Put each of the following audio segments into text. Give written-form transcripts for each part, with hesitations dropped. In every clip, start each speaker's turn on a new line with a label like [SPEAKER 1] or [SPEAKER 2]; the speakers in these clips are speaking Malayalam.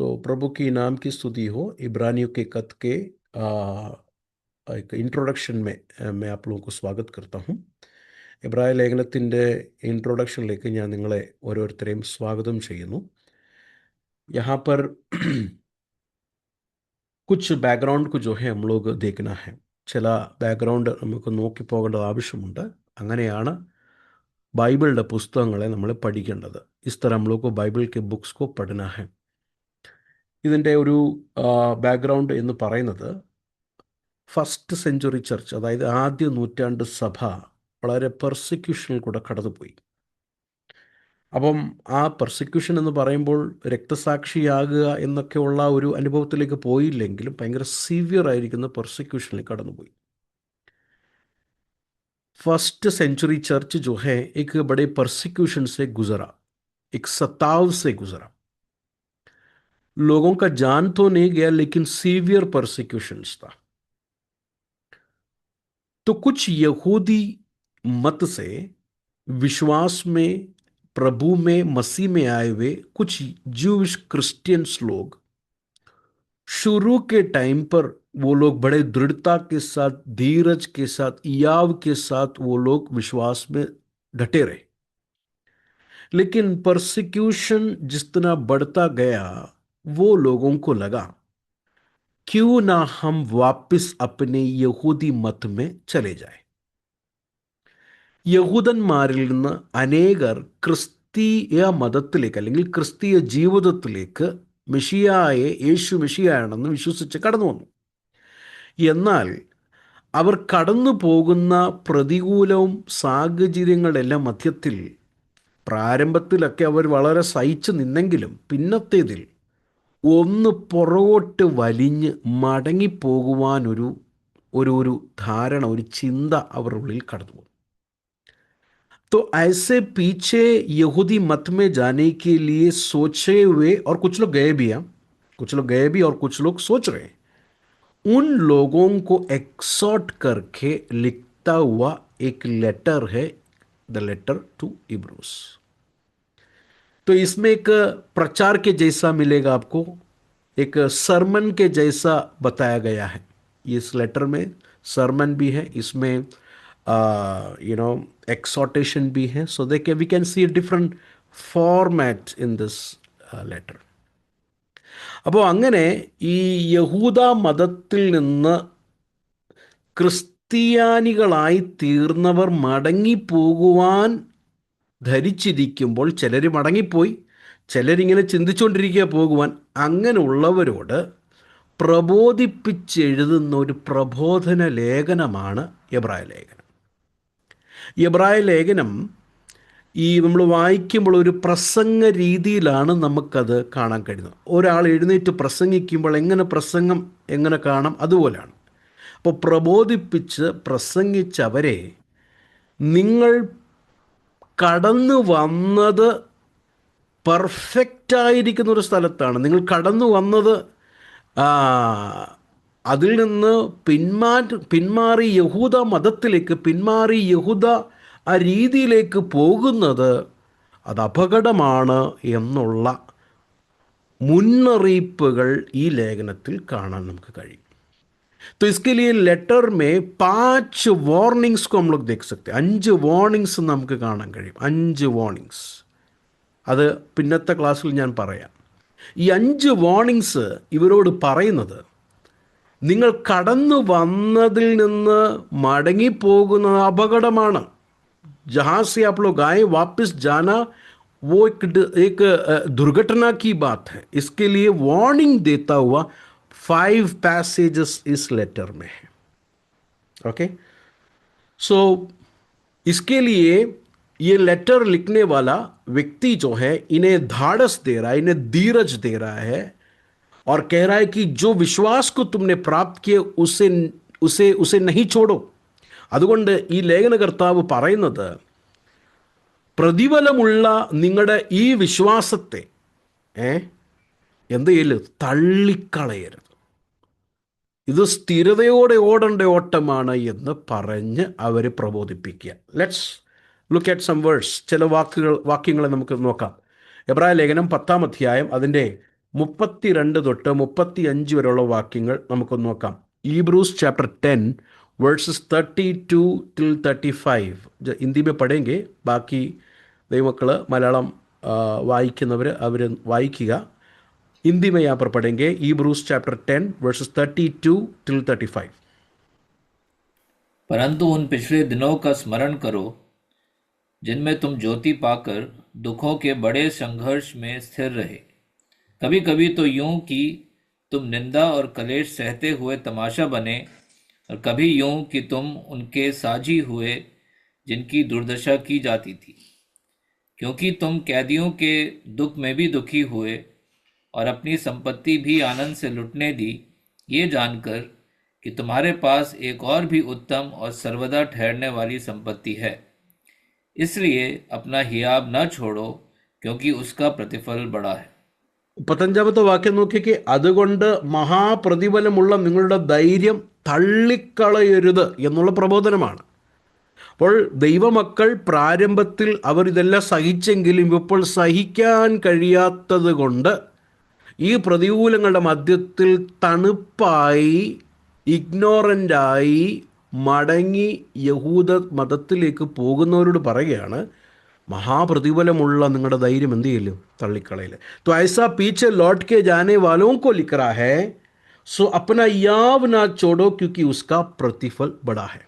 [SPEAKER 1] तो प्रभु की नाम की स्तुति हो। इब्रानियों के खत के एक ഇൻട്രൊഡക്ഷൻ मैं आप लोगों को स्वागत करता हूँ. എബ്രായ ലേഖനത്തിൻ്റെ ഇൻട്രൊഡക്ഷനിലേക്ക് ഞാൻ നിങ്ങളെ ഓരോരുത്തരെയും സ്വാഗതം ചെയ്യുന്നു. यहाँ पर कुछ ബാക്ക്ഗ്രൗണ്ട് को जो है हम लोग देखना है. ചില ബാക്ക്ഗ്രൗണ്ട് നമുക്ക് നോക്കിപ്പോകേണ്ടത് ആവശ്യമുണ്ട്. അങ്ങനെയാണ് ബൈബിളിൻ്റെ പുസ്തകങ്ങളെ നമ്മൾ പഠിക്കേണ്ടത്. इस तरह हम लोग को बाइबल के बुक्स को पढ़ना है. ഇതിൻ്റെ ഒരു ബാക്ക്ഗ്രൗണ്ട് എന്ന് പറയുന്നത് ഫസ്റ്റ് സെഞ്ച്വറി ചർച്ച്, അതായത് ആദ്യ നൂറ്റാണ്ട് സഭ വളരെ പെർസിക്യൂഷനിൽ കൂടെ കടന്നുപോയി. അപ്പം ആ പെർസിക്യൂഷൻ എന്ന് പറയുമ്പോൾ രക്തസാക്ഷിയാകുക എന്നൊക്കെയുള്ള ഒരു അനുഭവത്തിലേക്ക് പോയില്ലെങ്കിലും ഭയങ്കര സിവിയർ ആയിരിക്കുന്ന പെർസിക്യൂഷനിൽ കടന്നുപോയി. फर्स्ट सेंचुरी चर्च जो है एक बड़े परसिक्यूशन से गुजरा, एक सताव से गुजरा. लोगों का जान तो नहीं गया लेकिन सीवियर परसिक्यूशंस था. तो कुछ यहूदी मत से विश्वास में, प्रभु में, मसीह में आए हुए कुछ ज्यूइश क्रिश्चियंस लोग शुरू के टाइम पर वो लोग बड़े दृढ़ता के साथ, धीरज के साथ, याव के साथ वो लोग विश्वास में डटे रहे. लेकिन परसिक्यूशन जिस तरह बढ़ता गया वो लोगों को लगा क्यों ना हम वापस अपने यहूदी मत में चले जाए. യഹൂദന്മാരിൽ നിന്ന് അനേകർ ക്രിസ്തീയ മതത്തിലേക്ക് അല്ലെങ്കിൽ ക്രിസ്തീയ ജീവിതത്തിലേക്ക് മെഷിയായെ, യേശു മെഷിയാണെന്ന് വിശ്വസിച്ച് കടന്നു വന്നു. എന്നാൽ അവർ കടന്നു പോകുന്ന പ്രതികൂലവും സാഹചര്യങ്ങളെല്ലാം മധ്യത്തിൽ പ്രാരംഭത്തിലൊക്കെ അവർ വളരെ സഹിച്ചു നിന്നെങ്കിലും പിന്നത്തേതിൽ ഒന്ന് പുറകോട്ട് വലിഞ്ഞ് മടങ്ങിപ്പോകുവാനൊരു ഒരു ധാരണ, ഒരു ചിന്ത അവരുടെ ഉള്ളിൽ കടന്നു പോകും. तो ऐसे पीछे यहूदी मत में जाने के लिए सोचे हुए, और कुछ लोग गए भी हैं, कुछ लोग गए भी और कुछ लोग सोच रहे हैं, उन लोगों को एक्सॉर्ट करके लिखता हुआ एक लेटर है, द लेटर टू इब्रूस. तो इसमें एक प्रचार के जैसा मिलेगा आपको, एक सरमन के जैसा बताया गया है. इस लेटर में सरमन भी है, इसमें exhortation भी है. So we can see a different format in this letter. അപ്പോൾ അങ്ങനെ ഈ യഹൂദ മതത്തിൽ നിന്ന് ക്രിസ്ത്യാനികളായി തീർന്നവർ മടങ്ങിപ്പോകുവാൻ ധരിച്ചിരിക്കുമ്പോൾ ചിലർ മടങ്ങിപ്പോയി, ചിലരിങ്ങനെ ചിന്തിച്ചുകൊണ്ടിരിക്കുക പോകുവാൻ. അങ്ങനെയുള്ളവരോട് പ്രബോധിപ്പിച്ചെഴുതുന്ന ഒരു പ്രബോധന ലേഖനമാണ് എബ്രായ ലേഖനം. എബ്രായ ലേഖനം നമ്മൾ വായിക്കുമ്പോൾ ഒരു പ്രസംഗ രീതിയിലാണ് നമുക്കത് കാണാൻ കഴിയുന്നത്. ഒരാൾ എഴുന്നേറ്റ് പ്രസംഗിക്കുമ്പോൾ പ്രസംഗം എങ്ങനെ കാണാം, അതുപോലെയാണ്. അപ്പോൾ പ്രബോധിപ്പിച്ച് പ്രസംഗിച്ചവരെ, നിങ്ങൾ കടന്നു വന്നത് പെർഫെക്റ്റായിരിക്കുന്ന ഒരു സ്ഥലത്താണ്, നിങ്ങൾ കടന്നു വന്നത് അതിൽ നിന്ന് പിന്മാറി യഹൂദ മതത്തിലേക്ക് പിന്മാറി യഹൂദ ആ രീതിയിലേക്ക് പോകുന്നത് അത് അപകടമാണ് എന്നുള്ള മുന്നറിയിപ്പുകൾ ഈ ലേഖനത്തിൽ കാണാൻ നമുക്ക് കഴിയും. तो इसके लिए लेटर में 5 वार्निंग्स को हम लोग देख सकते हैं. 5 വാർണിങ്സ് നമുക്ക് കാണാൻ കഴിയും. 5 വാർണിങ്സ്, അത് പിന്നത്തെ ക്ലാസ്സിൽ ഞാൻ പറയാം. ഈ 5 വാർണിങ്സ് ഇവരോട് പറയുന്നത്, നിങ്ങൾ കടന്നു വന്നതിൽ നിന്ന് മടങ്ങിപ്പോകുന്നത് അപകടമാണ്. जहाँ से आप लोग आए वापस जाना वो एक दुर्घटना की बात है. इसके लिए वार्निंग देता हुआ 5 पैसेजेस इस लेटर में है. ओके, सो इसके लिए ये लेटर लिखने वाला व्यक्ति जो है इन्हें धाड़स दे रहा है, इन्हें धीरज दे रहा है और कह रहा है कि जो विश्वास को तुमने प्राप्त किए उसे नहीं छोड़ो. അതുകൊണ്ട് ഈ ലേഖനകർത്താവ് പറയുന്നത്, പ്രതിഫലമുള്ള നിങ്ങളുടെ ഈ വിശ്വാസത്തെ എന്ത് ചെയ്യല്, തള്ളിക്കളയരുത്. ഇത് സ്ഥിരതയോടെ ഓടേണ്ട ഓട്ടമാണ് എന്ന് പറഞ്ഞ് അവർ പ്രബോധിപ്പിക്കുക. Let's look at some words. ചില വാക്യങ്ങളെ നമുക്ക് നോക്കാം. എബ്രായ ലേഖനം 10-ാം അധ്യായം അതിൻ്റെ 32 തൊട്ട് 35 വരെയുള്ള വാക്യങ്ങൾ നമുക്കൊന്ന് നോക്കാം. Hebrews chapter 10 verses 32 till 35. Hindi में पढ़ेंगे, ബാക്കി ദൈവമക്കൾ മലയാളം വായിക്കുന്നവർ അവർ വായിക്കുക. हिंदी में यहाँ पर पढ़ेंगे Hebrews chapter 10 verses 32 till 35.
[SPEAKER 2] परंतु उन पिछले दिनों का स्मरण करो जिनमें तुम ज्योति पाकर दुखों के बड़े संघर्ष में स्थिर रहे। कभी कभी तो यूं कि तुम निंदा और कलेश सहते हुए तमाशा बने, और कभी यूं कि तुम उनके साझी हुए जिनकी दुर्दशा की जाती थी, क्योंकि तुम कैदियों के दुख में भी दुखी हुए और अपनी संपत्ति भी आनंद से लुटने दी, ये जानकर कि तुम्हारे पास एक और भी उत्तम और सर्वदा ठहरने वाली संपत्ति है। इसलिए अपना हियाब न छोड़ो, क्योंकि उसका प्रतिफल बड़ा है।
[SPEAKER 1] 15-ാമത്തെ വാക്യം നോക്കിക്കേ. അതുകൊണ്ട് മഹാപ്രതിഫലമുള്ള നിങ്ങളുടെ ധൈര്യം തള്ളിക്കളയരുത് എന്നുള്ള പ്രബോധനമാണ്. അപ്പോൾ ദൈവമക്കൾ പ്രാരംഭത്തിൽ അവർ ഇതെല്ലാം സഹിച്ചെങ്കിലും ഇപ്പോൾ സഹിക്കാൻ കഴിയാത്തത് കൊണ്ട് ഈ പ്രതികൂലങ്ങളുടെ മധ്യത്തിൽ തണുപ്പായി, ഇഗ്നോറൻ്റായി മടങ്ങി യഹൂദ മതത്തിലേക്ക് പോകുന്നവരോട് പറയുകയാണ്, महाप्रतिफलमुള്ള നിങ്ങളുടെ ധൈര്യം എന്ത് ചെയ്യില്ല, തള്ളിക്കളയില്ല. तो ऐसा पीछे लौट के जाने वालों को लिख रहा है, सो अपना याव ना छोड़ो क्योंकि उसका प्रतिफल बड़ा है.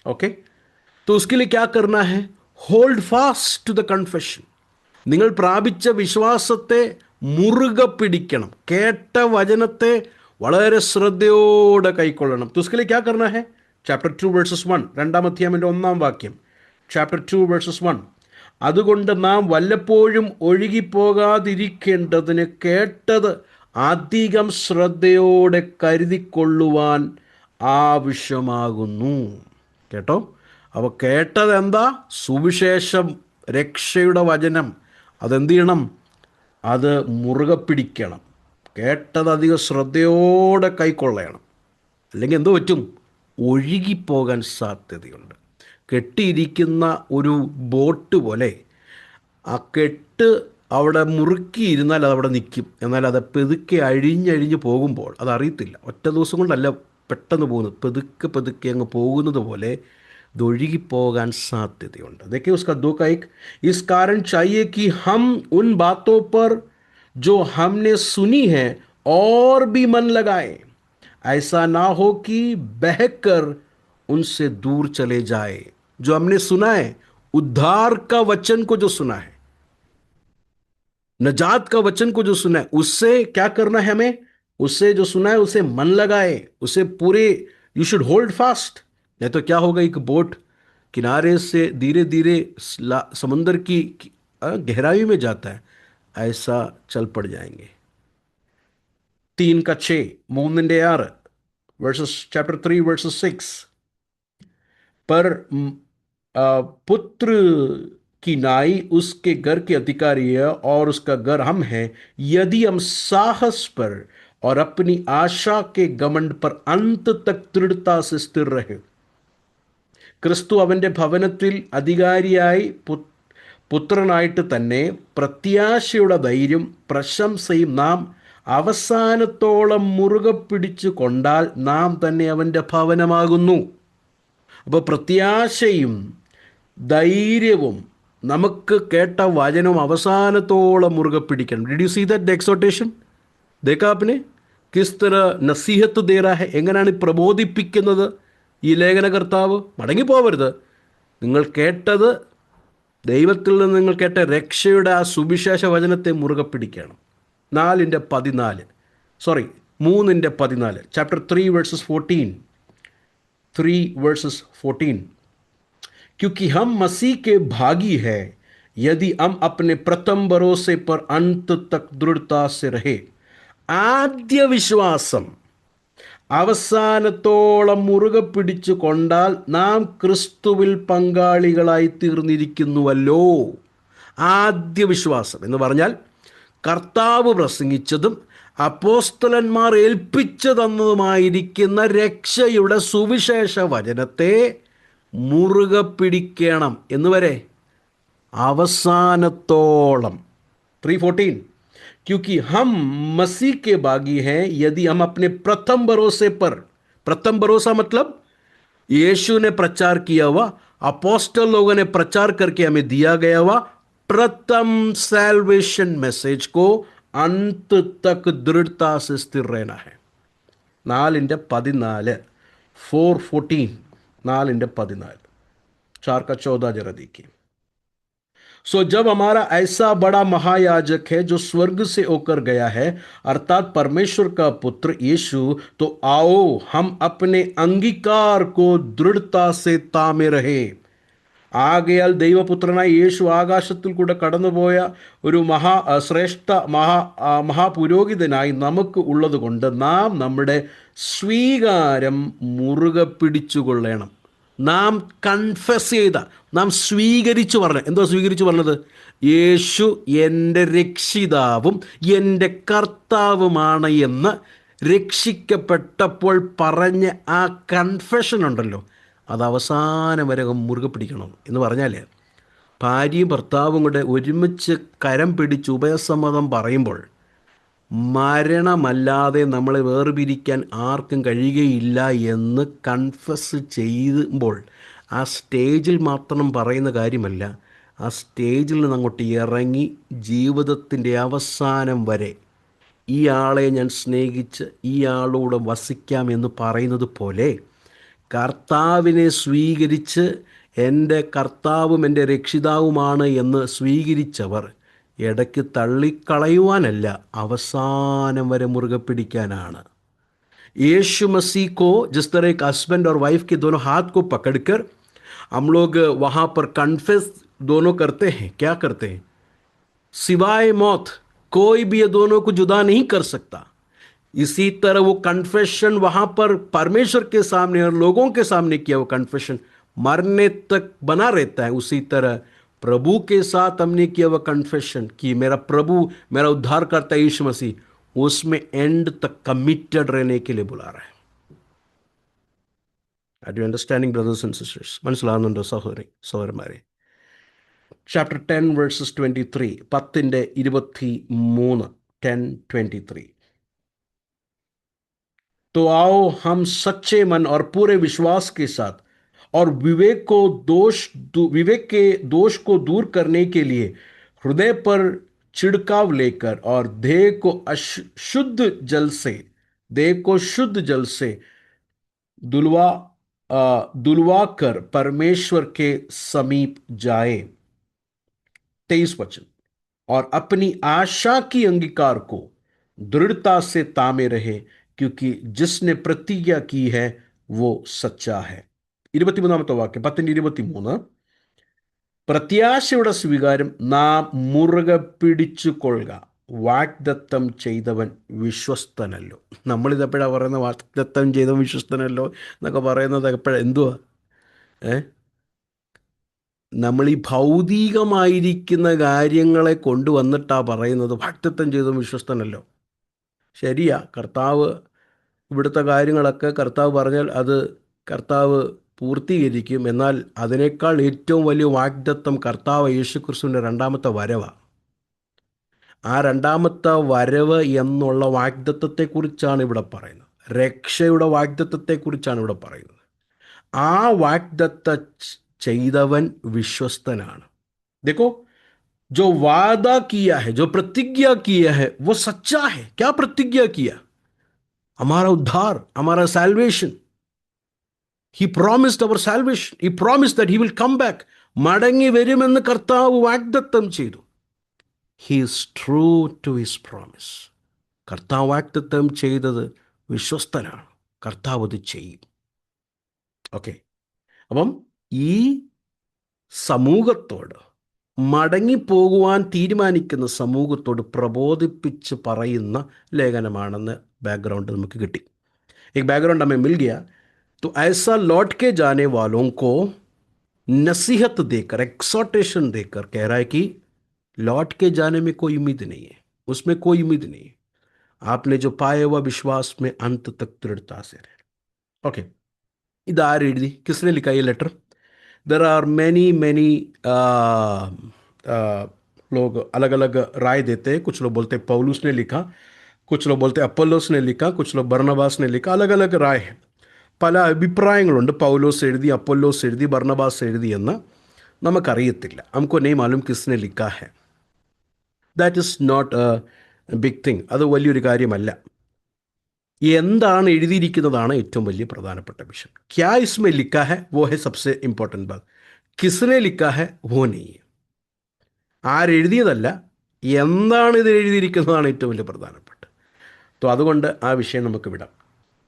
[SPEAKER 1] ओके, तो उसके लिए क्या करना है? Hold fast to the confession. നിങ്ങൾ പ്രാപിച്ച വിശ്വാസത്തെ മുറുകെ പിടിക്കണം. കേട്ട വചനത്തെ വളരെ ശ്രദ്ധയോടെ കൈക്കൊള്ളണം. तो उसके लिए क्या करना है? ചാപ്റ്റർ 2 വേഴ്സസ് 1, 2-ാം അധ്യായത്തിൻ്റെ 1-ാം വാക്യം. Chapter 2 versus 1. അതുകൊണ്ട് നാം വല്ലപ്പോഴും ഒഴുകിപ്പോകാതിരിക്കേണ്ടതിന് കേട്ടത് അധികം ശ്രദ്ധയോടെ കരുതിക്കൊള്ളുവാൻ ആവശ്യമാകുന്നു. കേട്ടോ? അപ്പോൾ കേട്ടത് എന്താ? സുവിശേഷം, രക്ഷയുടെ വചനം. അതെന്ത് ചെയ്യണം? അത് മുറുകെ പിടിക്കണം. കേട്ടത് അധികം ശ്രദ്ധയോടെ കൈക്കൊള്ളണം. അല്ലെങ്കിൽ എന്തോ പറ്റും? ഒഴുകിപ്പോകാൻ സാധ്യതയുണ്ട്. കെട്ടിയിരിക്കുന്ന ഒരു ബോട്ട് പോലെ ആ കെട്ട് അവിടെ മുറുക്കിയിരുന്നാൽ അതവിടെ നിൽക്കും. എന്നാൽ അത് പെതുക്കെ അഴിഞ്ഞഴിഞ്ഞ് പോകുമ്പോൾ അതറിയത്തില്ല. ഒറ്റ ദിവസം കൊണ്ടല്ല പെട്ടെന്ന് പോകുന്നത്, പെതുക്കെ പെതുക്കെ അങ്ങ് പോകുന്നത് പോലെ ഇതൊഴുകിപ്പോകാൻ സാധ്യതയുണ്ട്. देखिए उसका दो का एक, इस कारण चाहिए कि हम उन बातों पर जो हमने सुनी है और भी मन लगाए, ऐसा ना हो कि बहकर उनसे दूर चले जाए. जो हमने सुना है, उद्धार का वचन को जो सुना है, नजात का वचन को जो सुना है, उससे क्या करना है हमें? उससे जो सुना है उसे मन लगाए, उसे पूरे यू शुड होल्ड फास्ट. नहीं तो क्या होगा? एक बोट किनारे से धीरे धीरे समुद्र की गहराई में जाता है, ऐसा चल पड़ जाएंगे. 3:6, 3:6 वर्सेस चैप्टर 3 वर्सेस 6. पर पुत्र की नाई उसके घर के अधिकारी है और उसका घर हम हैं, यदि हम साहस पर और अपनी आशा के घमंड पर अंत तक दृढ़ता से स्थिर रहे. ക്രിസ്തു അവൻ്റെ ഭവനത്തിൽ അധികാരിയായി പുത്രനായിട്ട് തന്നെ പ്രത്യാശയുടെ ധൈര്യം പ്രശംസയും നാം അവസാനത്തോളം മുറുകെ പിടിച്ചു കൊണ്ടാൽ നാം തന്നെ അവൻ്റെ ഭവനമാകുന്നു. അപ്പോൾ പ്രത്യാശയും ധൈര്യവും നമുക്ക് കേട്ട വചനം അവസാനത്തോളം മുറുകെ പിടിക്കണം. Did you see that the exhortation? देखा आपने किस तरह നസീഹത്ത് ദേ रहा है? എങ്ങനെയാണ് പ്രബോധിപ്പിക്കുന്നത് ഈ ലേഖനകർത്താവ്? മടങ്ങിപ്പോവരുത്. നിങ്ങൾ കേട്ടത്, ദൈവത്തിൽ നിന്ന് നിങ്ങൾ കേട്ട രക്ഷയുടെ ആ സുവിശേഷ വചനത്തെ മുറുകെ പിടിക്കണം. 3:14 ചാപ്റ്റർ 3 വേഴ്സസ് 14. 3 verses 14. क्योंकि हम मसीह के भागी है यदि हम अपने प्रथम भरोसे पर अंत तक दृढ़ता से रहे. ആദ്യ വിശ്വാസം അവസാനത്തോളം മുറുകെ പിടിച്ചു കൊണ്ടാൽ നാം ക്രിസ്തുവിൽ പങ്കാളികളായി തീർന്നിരിക്കുന്നുവല്ലോ. ആദ്യ വിശ്വാസം എന്ന് പറഞ്ഞാൽ കർത്താവ് പ്രസംഗിച്ചതും അപ്പോസ്തലന്മാർ ഏൽപ്പിച്ചു തന്നതുമായിരിക്കുന്ന രക്ഷയുടെ സുവിശേഷ വചനത്തെ മുറുകെ പിടിക്കണം. എന്നുവരെ? അവസാനത്തോളം. 3:14. क्योंकि हम मसीह के बागी हैं यदि हम अपने प्रथम भरोसे पर, प्रथम भरोसा मतलब यीशु ने प्रचार किया हुआ, अपोस्टल लोगों ने प्रचार करके हमें दिया गया हुआ प्रथम सैल्वेशन मैसेज को अंत तक दृढ़ता से स्थिर रहना है. 4:14, 4:14, 4:14, 4 का 14 जरा देखिए. सो जब हमारा ऐसा बड़ा महायाजक है जो स्वर्ग से होकर गया है, अर्थात परमेश्वर का पुत्र यीशु, तो आओ हम अपने अंगीकार को दृढ़ता से तामे रहे. ആകയാൽ ദൈവപുത്രനായ യേശു ആകാശത്തിൽ കൂടെ കടന്നുപോയ ഒരു ശ്രേഷ്ഠ മഹാപുരോഹിതനായി നമുക്ക് ഉള്ളത് കൊണ്ട് നാം നമ്മുടെ സ്വീകാരം മുറുകെ പിടിച്ചുകൊള്ളണം. നാം കൺഫസ് ചെയ്ത, നാം സ്വീകരിച്ചു പറഞ്ഞ, എന്തോ സ്വീകരിച്ചു പറഞ്ഞത്? യേശു എൻ്റെ രക്ഷിതാവും എൻ്റെ കർത്താവുമാണ് എന്ന് രക്ഷിക്കപ്പെട്ടപ്പോൾ പറഞ്ഞ ആ കൺഫെഷൻ ഉണ്ടല്ലോ, അത് അവസാനം വരെ മുറുകെ പിടിക്കണം. എന്ന് പറഞ്ഞാൽ ഭാര്യയും ഭർത്താവും കൂടെ ഒരുമിച്ച് കരം പിടിച്ച് ഉഭയസമ്മതം പറയുമ്പോൾ മരണമല്ലാതെ നമ്മളെ വേർപിരിക്കാൻ ആർക്കും കഴിയുകയില്ല എന്ന് കൺഫസ് ചെയ്യുമ്പോൾ ആ സ്റ്റേജിൽ മാത്രം പറയുന്ന കാര്യമല്ല, ആ സ്റ്റേജിൽ നിന്ന് അങ്ങോട്ട് ഇറങ്ങി ജീവിതത്തിൻ്റെ അവസാനം വരെ ഈ ആളെ ഞാൻ സ്നേഹിച്ച് ഈ ആളോട് വസിക്കാമെന്ന് പറയുന്നത് പോലെ കർത്താവിനെ സ്വീകരിച്ച് എൻ്റെ കർത്താവും എൻ്റെ രക്ഷിതാവുമാണ് എന്ന് സ്വീകരിച്ചവർ ഇടയ്ക്ക് തള്ളിക്കളയുവാനല്ല, അവസാനം വരെ മുറുകെ പിടിക്കാനാണ്. यीशु मसीह को जिस तरह एक हस्बैंड और वाइफ के दोनों हाथ को पकड़कर हम लोग वहाँ पर कन्फेस दोनों करते हैं, क्या करते हैं? सिवाय मौत कोई भी ये दोनों को जुदा नहीं कर सकता. इसी तरह वो कन्फेशन वहां पर परमेश्वर के सामने और लोगों के सामने किया वो कन्फेशन मरने तक बना रहता है. उसी तरह प्रभु के साथ हमने किया वो कन्फेशन कि मेरा प्रभु, मेरा उद्धार करता है यीशु मसीह, उसमें एंड तक कमिटेड रहने के लिए बुला रहा है. Are you understanding brothers and sisters? മനസ്സിലാകുന്നുണ്ടോ സഹോദരി സഹോദരന്മാരെ? Chapter 10 verses 23, 10:23, 10:23. तो आओ हम सच्चे मन और पूरे विश्वास के साथ और विवेक के दोष को दूर करने के लिए हृदय पर छिड़काव लेकर और देह को शुद्ध जल से दुलवा कर परमेश्वर के समीप जाए. 23 वचन. और अपनी आशा की अंगीकार को दृढ़ता से तामे रहे, क्योंकि जिसने प्रतिज्ञा की है वो सच्चा है. 23 വാക്യം, 10:23. പ്രത്യാശയുടെ സ്വീകാരം നാം മുറുകെ പിടിച്ചുകൊള്ളുക, വാഗ്ദത്തം ചെയ്തവൻ വിശ്വസ്തനല്ലോ. നമ്മളിതെപ്പോഴാണ് പറയുന്നത്? വാഗ്ദത്തം ചെയ്തവൻ വിശ്വസ്തനല്ലോ എന്നൊക്കെ പറയുന്നത് എന്തുവാ? നമ്മൾ ഈ ഭൗതികമായിരിക്കുന്ന കാര്യങ്ങളെ കൊണ്ടുവന്നിട്ടാണ് പറയുന്നത് വാഗ്ദത്തം ചെയ്തവൻ വിശ്വസ്തനല്ലോ. ശരിയാ, കർത്താവ് ഇവിടുത്തെ കാര്യങ്ങളൊക്കെ കർത്താവ് പറഞ്ഞാൽ അത് കർത്താവ് പൂർത്തീകരിക്കും. എന്നാൽ അതിനേക്കാൾ ഏറ്റവും വലിയ വാഗ്ദത്തം കർത്താവ് യേശുക്രിസ്തുവിൻ്റെ രണ്ടാമത്തെ വരവാണ്. ആ രണ്ടാമത്തെ വരവ് എന്നുള്ള വാഗ്ദത്തത്തെക്കുറിച്ചാണ് ഇവിടെ പറയുന്നത്. രക്ഷയുടെ വാഗ്ദത്തത്തെക്കുറിച്ചാണ് ഇവിടെ പറയുന്നത്. ആ വാഗ്ദത്ത ചെയ്തവൻ വിശ്വസ്തനാണ്. देखो, जो वादा किया है, जो प्रतिज्ञा किया है वो सच्चा है. क्या प्रतिज्ञा किया? हमारा उद्धार, हमारा salvation. He promised our salvation. He promised that he will come back. മടങ്ങി വരുമെന്ന് കർത്താവ് വാഗ്ദത്തം ചെയ്തു. He is true to his promise. കർത്താവ് വാഗ്ദത്തം ചെയ്തത് വിശ്വസ്തനാണ്. കർത്താവ് അത് ചെയ്യും. ഓക്കെ, അപ്പം ഈ സമൂഹത്തോട്, മടങ്ങിപ്പോകുവാൻ തീരുമാനിക്കുന്ന സമൂഹത്തോട് പ്രബോധിപ്പിച്ച് പറയുന്ന ലേഖനമാണെന്ന് ബാക്ക്ഗ്രൗണ്ട് നമുക്ക് കിട്ടി. एक बैकग्राउंड हमें मिल गया. तो ऐसा लौट के जाने वालों को नसीहत देकर, एक्सोर्टेशन देकर कह रहा है कि लौट के जाने में कोई उम्मीद नहीं है, उसमें कोई उम्मीद नहीं है. आपने जो पाया हुआ विश्वास में अंत तक दृढ़ता से रहे. ओके, इधर एഴുതി, किसने लिखा ये लेटर? There are many लोग अलग अलग राय देते हैं. कुछ लोग बोलते हैं पौलुस ने लिखा, कुछ लोग बोलते हैं अपोलोस ने लिखा, कुछ लोग बर्नबास ने लिखा. अलग अलग राय है. പല അഭിപ്രായങ്ങളുണ്ട്. പൗലോസ് എഴുതി, അപ്പൊല്ലോസ് എഴുതി, ബർണബാസ് എഴുതി എന്ന് നമുക്കറിയത്തില്ല. നമുക്ക് നെയ് മാലൂം കിസ്നെ ലിഖാ ഹെ. That is not a big thing. അത് വലിയൊരു കാര്യമല്ല. എന്താണ് എഴുതിയിരിക്കുന്നതാണ് ഏറ്റവും വലിയ പ്രധാനപ്പെട്ട വിഷയം. ക്യാ ഇസ്മെ ലിഖാ ഹെ വോ ഹെ സബ്സെ ഇമ്പോർട്ടൻറ്റ് ബാത്. കിസ്നെ ലിഖാ ഹെ വോ നെയ്. ആരെഴുതിയതല്ല, എന്താണ് ഇത് എഴുതിയിരിക്കുന്നതാണ് ഏറ്റവും വലിയ പ്രധാനപ്പെട്ട. അതുകൊണ്ട് ആ വിഷയം നമുക്ക് വിടാം.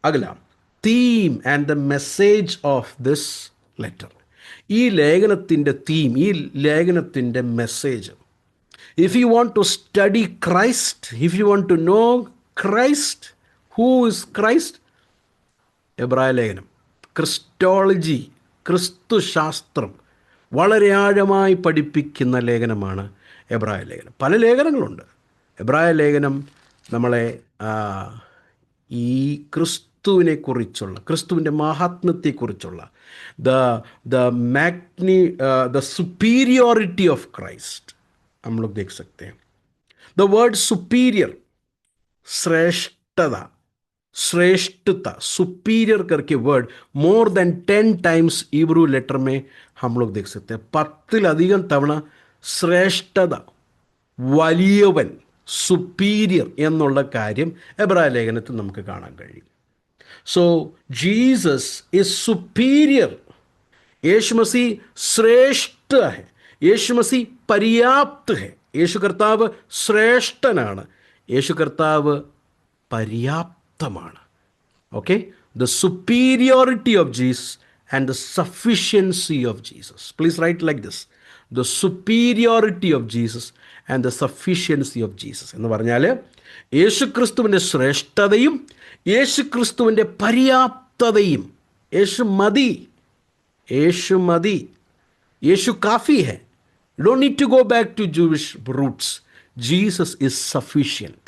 [SPEAKER 1] അകലാം. Theme and the message of this letter. ഈ ലേഖനത്തിൻ്റെ തീം, ഈ ലേഖനത്തിൻ്റെ message. If you want to study Christ, if you want to know Christ, who is Christ, എബ്രായ ലേഖനം, ക്രിസ്റ്റോളജി, ക്രിസ്തു ശാസ്ത്രം വളരെ ആഴമായി പഠിപ്പിക്കുന്ന ലേഖനമാണ് എബ്രായ ലേഖനം. പല ലേഖനങ്ങളുണ്ട്. എബ്രായ ലേഖനം നമ്മളെ ഈ ക്രിസ്തുവിനെക്കുറിച്ചുള്ള, ക്രിസ്തുവിൻ്റെ മഹാത്മ്യത്തെക്കുറിച്ചുള്ള the superiority of Christ हम लोग देख सकते हैं. The word superior, श्रेष्ठता, श्रेष्ठता, सुपीरियर करके word more than 10 times Hebrew letter में हम लोग देख सकते हैं. 10-ലധികം തവണ ശ്രേഷ്ഠത, വലിയവൻ, സുപ്പീരിയർ എന്നുള്ള കാര്യം എബ്രായ ലേഖനത്തിൽ നമുക്ക് കാണാൻ കഴിയും. So Jesus is superior. Yeshu Masih ശ്രേഷ്ഠ ഹെ. യേശു മസീഹ് പര്യാപ്ത് ഹെ. യേശു കർത്താവ് ശ്രേഷ്ഠനാണ്. യേശു കർത്താവ് പര്യാപ്തമാണ്. Okay, the superiority of Jesus and the sufficiency of Jesus. Please write like this. The superiority of Jesus and the sufficiency of Jesus എന്ന് പറഞ്ഞാൽ യേശുക്രിസ്തുവിൻ്റെ ശ്രേഷ്ഠതയും യേശുക്രിസ്തുവിൻ്റെ പര്യാപ്തതയും. യേശു മതി, യേശു മതി, യേശു കാഫി ഹെ. You don't need to go back to Jewish roots. Jesus is sufficient.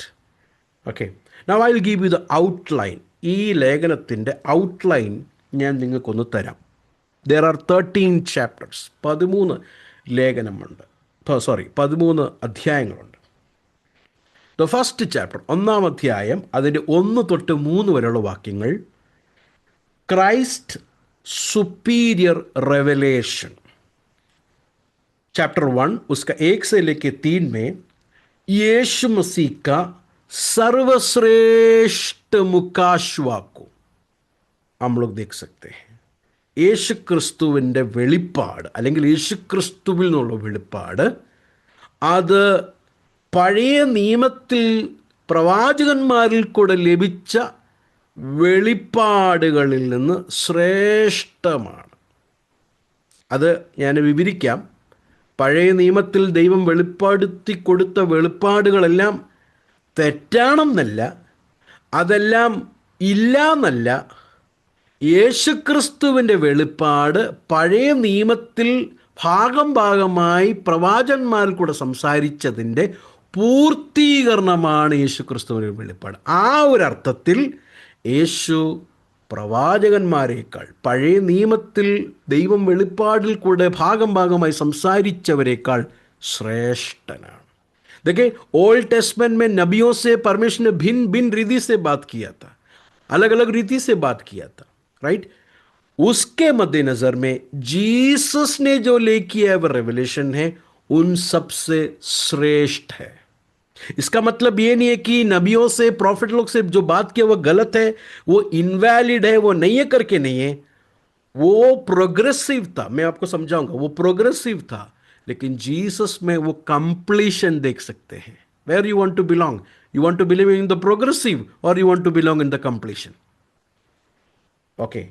[SPEAKER 1] Okay. Now I will give you the outline. ഈ ലേഖനത്തിൻ്റെ ഔട്ട്ലൈൻ ഞാൻ നിങ്ങൾക്കൊന്ന് തരാം. There are 13 chapters. 13 ലേഖനമുണ്ട്. 13 അധ്യായങ്ങളുണ്ട്. ദ ഫസ്റ്റ് ചാപ്റ്റർ, ഒന്നാം അധ്യായം, അതിൻ്റെ 1 തൊട്ട് 3 വരെയുള്ള വാക്യങ്ങൾ. Christ superior revelation. चैप्टर 1 उसका 1 से लेके 3 में यीशु मसीह का सर्वश्रेष्ठ मुकाश्वा को हम लोग देख सकते हैं. യേശു ക്രിസ്തുവിൻ്റെ വെളിപ്പാട്, അല്ലെങ്കിൽ യേശു ക്രിസ്തുവിൽ നിന്നുള്ള വെളിപ്പാട്, അത് പഴയ നിയമത്തിൽ പ്രവാചകന്മാരിൽ കൂടെ ലഭിച്ച വെളിപ്പാടുകളിൽ നിന്ന് ശ്രേഷ്ഠമാണ്. അത് ഞാൻ വിവരിക്കാം. പഴയ നിയമത്തിൽ ദൈവം വെളിപ്പെടുത്തി കൊടുത്ത വെളിപ്പാടുകളെല്ലാം തെറ്റാണെന്നല്ല, അതെല്ലാം ഇല്ല എന്നല്ല. യേശുക്രിസ്തുവിൻ്റെ വെളിപ്പാട് പഴയ നിയമത്തിൽ ഭാഗമായി പ്രവാചകന്മാരിൽ കൂടെ സംസാരിച്ചതിൻ്റെ പൂർത്തീകരണമാണ് യേശുക്രിസ്തുവിൻ്റെ വെളിപ്പാട്. ആ ഒരു അർത്ഥത്തിൽ യേശു പ്രവാചകന്മാരെക്കാൾ, പഴയ നിയമത്തിൽ ദൈവം വെളിപ്പാടിൽ കൂടെ ഭാഗമായി സംസാരിച്ചവരെക്കാൾ ശ്രേഷ്ഠനാണ്. देखिए, ओल्ड टेस्टमेंट में नबियों से परमेश्वर ने भिन्न भिन्न रीति से बात किया था, अलग अलग रीति से बात किया था, राइट. उसके मद्देनजर में जीसस ने जो लेके आया वो रेवलेशन है, उन सबसे श्रेष्ठ है. इसका मतलब ये नहीं है कि नबियों से, प्रॉफिट लोग से जो बात किया वो गलत है, वो इनवैलिड है, वो नहीं है करके नहीं है. वो प्रोग्रेसिव था. मैं आपको समझाऊंगा. वो प्रोग्रेसिव था, लेकिन जीसस में वो कंप्लीशन देख सकते हैं. Where you want to belong? You want to believe in the progressive और you want to belong in the completion? Okay.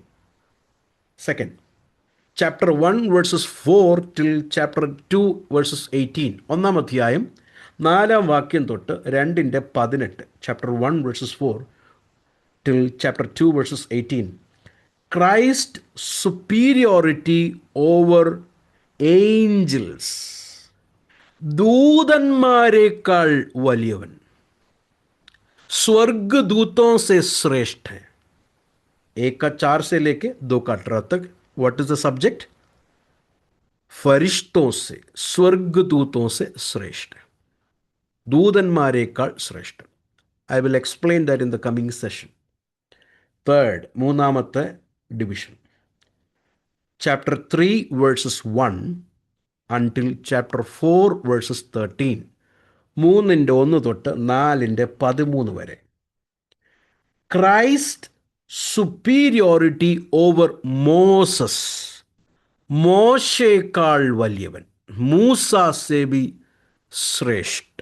[SPEAKER 1] Second, chapter 1 verses 4 till chapter 2 verses 18. ഒന്നാം അധ്യായം 4-ാം വാക്യം തൊട്ട് 2:18. chapter 1 verses 4 till chapter 2 verses 18. Christ superiority over angels. दूतന്മാരെക്കാൾ വലിയവൻ, स्वर्गदूतों से श्रेष्ठ है. 1:4 से लेके 2:18 तक. What is the subject? फरिश्तों से, स्वर्गदूतों से श्रेष्ठ, ദൂതന്മാരെക്കാൾ ശ്രേഷ്ഠൻ. I will explain that in the coming session. Third, മൂന്നാമത്തെ division, chapter 3 verses 1 until chapter 4 verses 13. 3:1 തൊട്ട് 4:13 വരെ. ക്രൈസ്റ്റ് സുപ്പീരിയോറിറ്റി ഓവർ മോസസ്, മോശയേക്കാൾ വലിയവൻ, മൂസ സേ ബി ശ്രേഷ്ഠ,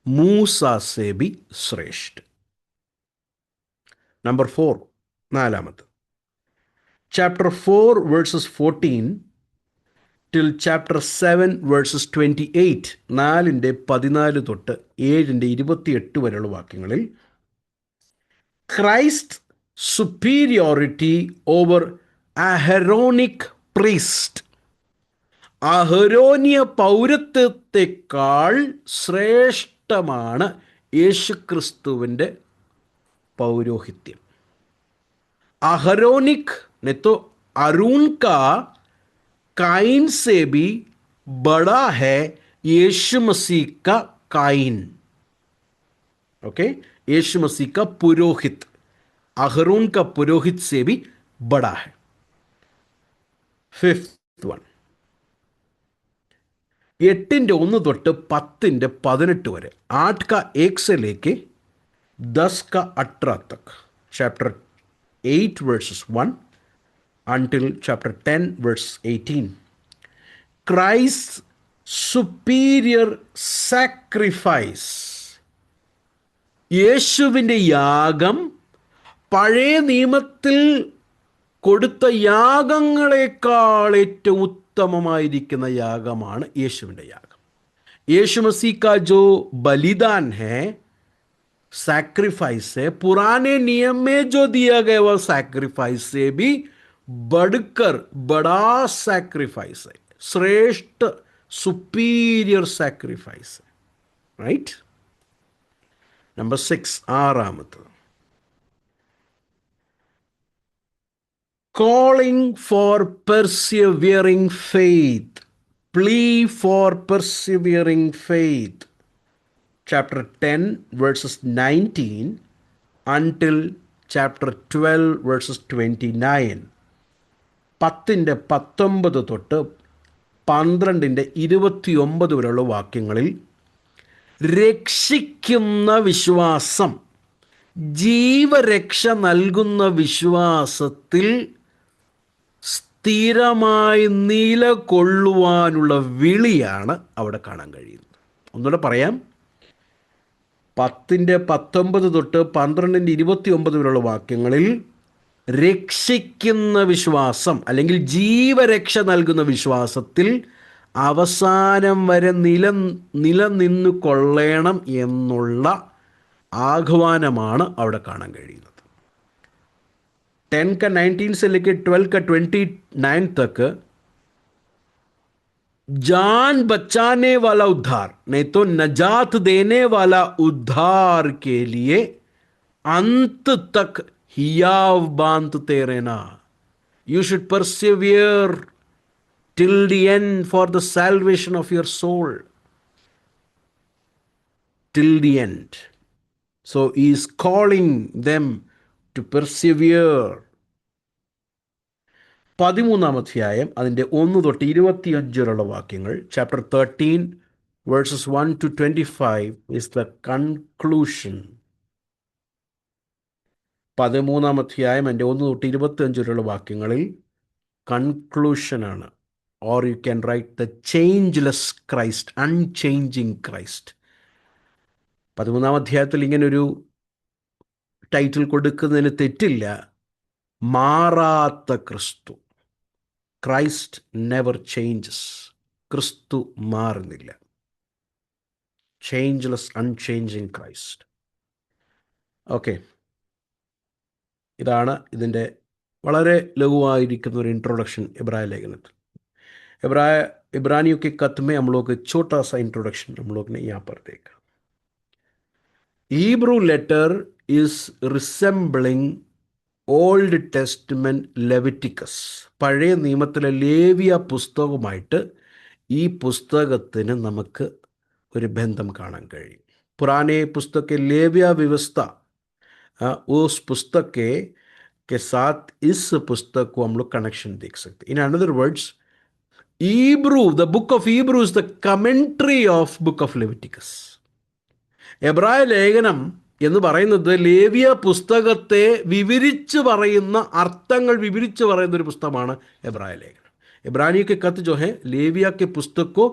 [SPEAKER 1] മൂസ സേ ബി ശ്രേഷ്ഠ. നമ്പർ 4, നാലാമത്, chapter 4 verses 14 till chapter 7 verses 28. 4:14 തൊട്ട് 7:28 വരെയുള്ള വാക്യങ്ങളിൽ ക്രൈസ്റ്റ് സുപ്പീരിയോറിറ്റി ഓവർ അഹരോണിക് പ്രീസ്റ്റ്, അഹരോന്യ പൗരത്വത്തെക്കാൾ ശ്രേഷ്ഠമാണ് യേശുക്രിസ്തുവിൻ്റെ പൗരോഹിത്യം. अहरोनिक ने तो अरून का काइन से भी बड़ा है यीशु मसीह का काइन. ओके, यीशु मसीह का पुरोहित अहरून का पुरोहित से भी बड़ा है. ഫിഫ്ത്ത് വൺ, 8:1 തൊട്ട് 10:18 വരെ. 8 का 1 से लेके 10 का 18 तक. Chapter 8 verses 1 until chapter 10 verse 18. Christ's superior sacrifice, യേശുവിൻ്റെ യാഗം പഴയ നിയമത്തിൽ കൊടുത്ത യാഗങ്ങളെക്കാൾ ഏറ്റവും ഉത്തമമായിരിക്കുന്ന യാഗമാണ് യേശുവിൻ്റെ യാഗം. യേശു മസീഹ് കാ ജോ ബലിദാൻ ഹേ, सैक्रिफाइस है, पुराने नियम में जो दिया गया वह सैक्रिफाइस से भी बढ़कर बड़ा सैक्रिफाइस है, श्रेष्ठ सुपीरियर सैक्रिफाइस है. Right. Number 6, आरामत, calling for persevering faith, plea for persevering faith. Chapter 10 verses 19 until chapter 12 verses 29. 10:19 തൊട്ട് 12:29 വരെയുള്ള വാക്യങ്ങളിൽ രക്ഷിക്കുന്ന വിശ്വാസം, ജീവരക്ഷ നൽകുന്ന വിശ്വാസത്തിൽ സ്ഥിരമായി നിലകൊള്ളുവാനുള്ള വിളിയാണ് അവിടെ കാണാൻ കഴിയുന്നത്. ഒന്നുകൂടെ പറയാം. 10:19 തൊട്ട് 12:29 വരെയുള്ള വാക്യങ്ങളിൽ രക്ഷിക്കുന്ന വിശ്വാസം അല്ലെങ്കിൽ ജീവരക്ഷ നൽകുന്ന വിശ്വാസത്തിൽ അവസാനം വരെ നിലനിന്നു കൊള്ളണം എന്നുള്ള ആഹ്വാനമാണ് അവിടെ കാണാൻ കഴിയുന്നത്. 10 का 19 से लेकर 12 का 29 तक जान बचाने वाला उद्धार, नहीं तो नजात देने वाला उद्धार के लिए अंत तक हियाव बांधते रहना. You should persevere till the end for the salvation of your soul. Till the end. So he is calling them to persevere. 13-ാം അധ്യായം അതിൻ്റെ 1 തൊട്ട് 25 വരെയുള്ള വാക്യങ്ങൾ. Chapter 13 verses 1 to 25 is the conclusion. 13-ാം അധ്യായം അതിൻ്റെ 1 തൊട്ട് 25 വരെയുള്ള വാക്യങ്ങളിൽ കൺക്ലൂഷനാണ്. Or you can write the changeless Christ, unchanging Christ. 13-ാം അധ്യായത്തിൽ ഇങ്ങനൊരു ടൈറ്റിൽ കൊടുക്കുന്നതിന് തെറ്റില്ല. മാറാത്ത Kristu. Christ never changes. Kristu മാറുന്നില്ല. Changeless, unchanging Christ. ഓക്കെ, ഇതാണ് ഇതിൻ്റെ വളരെ ലഘുവായിരിക്കുന്ന ഒരു ഇൻട്രൊഡക്ഷൻ इब्राय ലേഖനത്തിൽ. इब्रानियों के खत में हम लोग छोटा सा इंट्रोडक्शन हम लोग ने यहाँ पर देखा. Hebrew letter is resembling old testament Leviticus, പഴയ നിയമത്തിലെ ലേവ്യ പുസ്തകവുമായിട്ട് ഈ പുസ്തകത്തിന് നമുക്ക് ഒരു ബന്ധം കാണാൻ കഴിയും. पुराने पुस्तक के लेविया व्यवस्था, उस पुस्तक के साथ इस पुस्तक को हम लोग कनेक्शन देख सकते हैं. In another words, Hebrew, the book of Hebrew is the commentary of book of Leviticus. എബ്രായ ലേഖനം എന്ന് പറയുന്നത് ലേവ്യ പുസ്തകത്തെ വിവരിച്ച് പറയുന്ന, അർത്ഥങ്ങൾ വിവരിച്ച് പറയുന്ന ഒരു പുസ്തകമാണ് എബ്രായ ലേഖനം. इब्रानी के खत जो है लेविया के पुस्तक को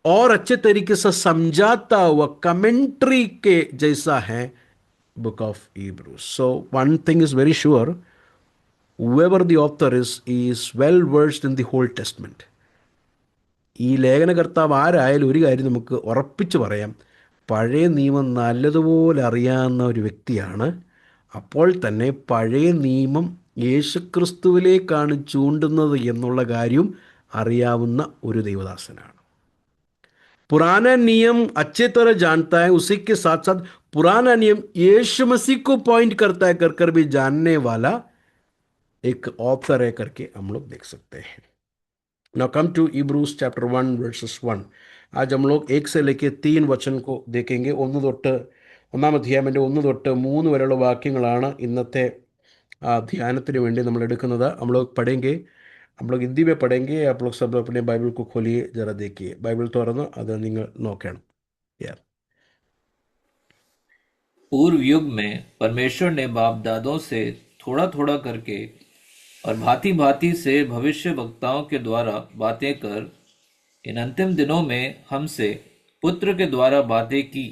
[SPEAKER 1] और अच्छे तरीके से समझाता हुआ कमेंट्री के जैसा है book of Hebrews. So one thing is very sure, whoever the author is well versed in the whole testament. ഈ ലേഖനകർത്താവ് ആരായാലും ഒരു കാര്യം നമുക്ക് ഉറപ്പിച്ച് പറയാം, പഴയ നിയമം നല്ലതുപോലെ അറിയാവുന്ന ഒരു വ്യക്തിയാണ്. അപ്പോൾ തന്നെ പഴയ നിയമം യേശുക്രിസ്തുവിലേക്കാണ് ചൂണ്ടുന്നത് എന്നുള്ള കാര്യം അറിയാവുന്ന ഒരു ദൈവദാസനാണ്. पुराना नियम अच्छे तरह जानता है, उसी के साथ साथ पुराना नियम यीशु मसीह को पॉइंट करता है कर भी जानने वाला एक ऑथर है करके हम लोग देख सकते हैं. Now come to Hebrews chapter 1 verses 1. आज हम लोग 1 से लेके 3 വചൻ को देखेंगे. ഒന്നാം അധ്യായത്തിൻ്റെ 1 തൊട്ട് 3 വരെയുള്ള വാക്യങ്ങളാണ് ഇന്നത്തെ ധ്യാനത്തിന് വേണ്ടി നമ്മൾ എടുക്കുന്നത്. हम लोग पढ़ेंगे, हम लोग हिंदी में पढ़ेंगे. आप लोग सब अपने बाइबल को खोलिए, जरा देखिए. बाइबल തുറന്ന് അത് നിങ്ങൾ നോക്കണം.
[SPEAKER 2] पूर्व युग में परमेश्वर ने बाप दादों से थोड़ा थोड़ा करके और भांति भांति से भविष्य वक्ताओं के द्वारा बातें कर इन अंतिम दिनों में हमसे पुत्र के द्वारा बातें की,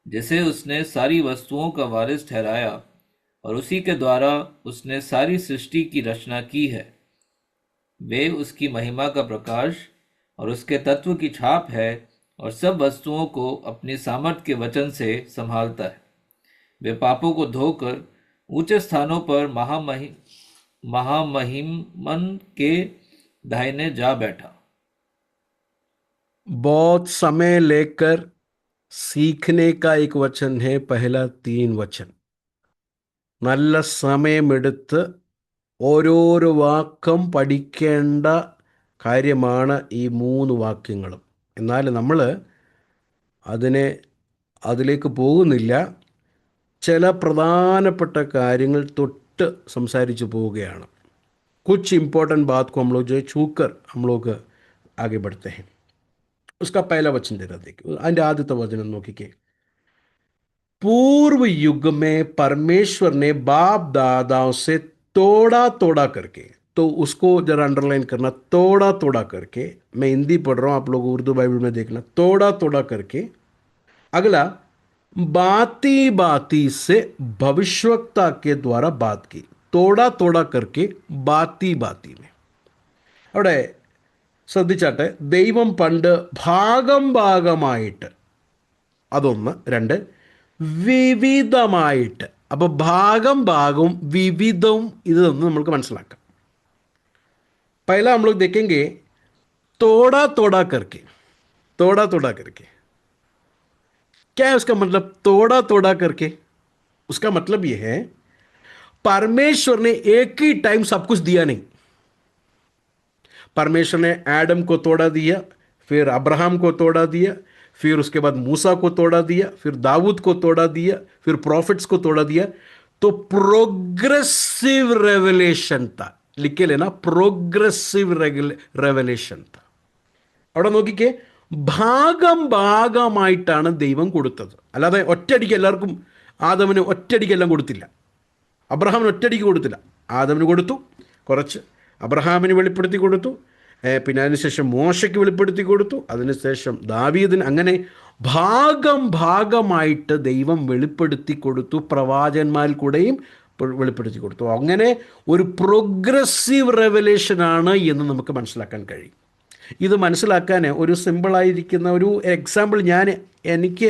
[SPEAKER 2] जिसे उसने सारी वस्तुओं का वारिस ठहराया और उसी के द्वारा उसने सारी सृष्टि की रचना की है. वे उसकी महिमा का प्रकाश और उसके तत्व की छाप है और सब वस्तुओं को अपनी सामर्थ्य के वचन से संभालता है. वे पापों को धोकर ऊंचे स्थानों पर महामहिमन के दाहिने जा बैठा.
[SPEAKER 1] बहुत समय लेकर सीखने का एक वचन है पहला 3 വചൻ. നല്ല സമയമെടുത്ത് ഓരോരോ വാക്കും പഠിക്കേണ്ട കാര്യമാണ് ഈ 3 വാക്യങ്ങളും. എന്നാൽ നമ്മൾ അതിലേക്ക് പോകുന്നില്ല. ചില പ്രധാനപ്പെട്ട കാര്യങ്ങൾ തൊട്ട് സംസാരിച്ചു പോവുകയാണ്. कुछ इम्पोर्टेंट बात को हम लोग जो है छूकर हम लोग आगे बढ़ते हैं. उसका पहला वचन जरा देखिए, അതിൻ്റെ ആദ്യത്തെ വചനം നോക്കിക്കേ. पूर्व युग में परमेश्वर ने बाप दादाओं से तोड़ा तोड़ा करके, तो उसको जरा अंडरलाइन करना, तोड़ा तोड़ा करके. मैं हिंदी पढ़ रहा हूँ, आप लोग उर्दू बाइबल में देखना. तोड़ा तोड़ा करके. अगला, बाती बाती से भविष्यवक्ता के द्वारा बात की. തോടാ തോടാ കർക്കെ ബാത്തി ബാത്തിനെ. അവിടെ ശ്രദ്ധിച്ചാട്ടെ, ദൈവം പണ്ട് ഭാഗം ഭാഗമായിട്ട്, അതൊന്ന്. 2, വിവിധമായിട്ട്. അപ്പോൾ ഭാഗം ഭാഗവും വിവിധവും ഇതൊന്ന് നമ്മൾക്ക് മനസ്സിലാക്കാം. पहला हम लोग देखेंगे तोड़ा तोड़ा करके. तोड़ा तोड़ा करके क्या है उसका मतलब? तोड़ा तोड़ा करके उसका मतलब यह है, परमेश्वर ने एक ही टाइम सब कुछ दिया नहीं. परमेश्वर ने एडम को तोड़ा दिया, फिर अब्राहम को तोड़ा दिया, फिर उसके बाद मूसा को तोड़ा दिया, फिर दाऊद को तोड़ा दिया, फिर प्रॉफिट्स को तोड़ा दिया. तो प्रोग्रेसिव रेवलेशन था. लिखे लेना, प्रोग्रेसिव रेवलेशन था. അവിടെ നോക്കിക്കേ, ഭാഗം ഭാഗമായിട്ടാണ് ദൈവം കൊടുത്തത്. അല്ലാതെ ഒറ്റയടിക്ക് എല്ലാവർക്കും, ആദമിന് ഒറ്റയടിക്ക് എല്ലാം കൊടുത്തില്ല, അബ്രഹാമിന് ഒറ്റയടിക്ക് കൊടുത്തില്ല. ആദമിന് കൊടുത്തു കുറച്ച്, അബ്രഹാമിന് വെളിപ്പെടുത്തി കൊടുത്തു, പിന്നെ അതിനുശേഷം മോശയ്ക്ക് വെളിപ്പെടുത്തി കൊടുത്തു, അതിനുശേഷം ദാവീദിന്. അങ്ങനെ ഭാഗം ഭാഗമായിട്ട് ദൈവം വെളിപ്പെടുത്തി കൊടുത്തു. പ്രവാചകന്മാരിൽ കൂടെയും വെളിപ്പെടുത്തി കൊടുത്തു. അങ്ങനെ ഒരു പ്രോഗ്രസീവ് റെവലേഷനാണ് എന്ന് നമുക്ക് മനസ്സിലാക്കാൻ കഴിയും. ഇത് മനസ്സിലാക്കാൻ ഒരു സിമ്പിളായിരിക്കുന്ന ഒരു എക്സാമ്പിൾ എനിക്ക്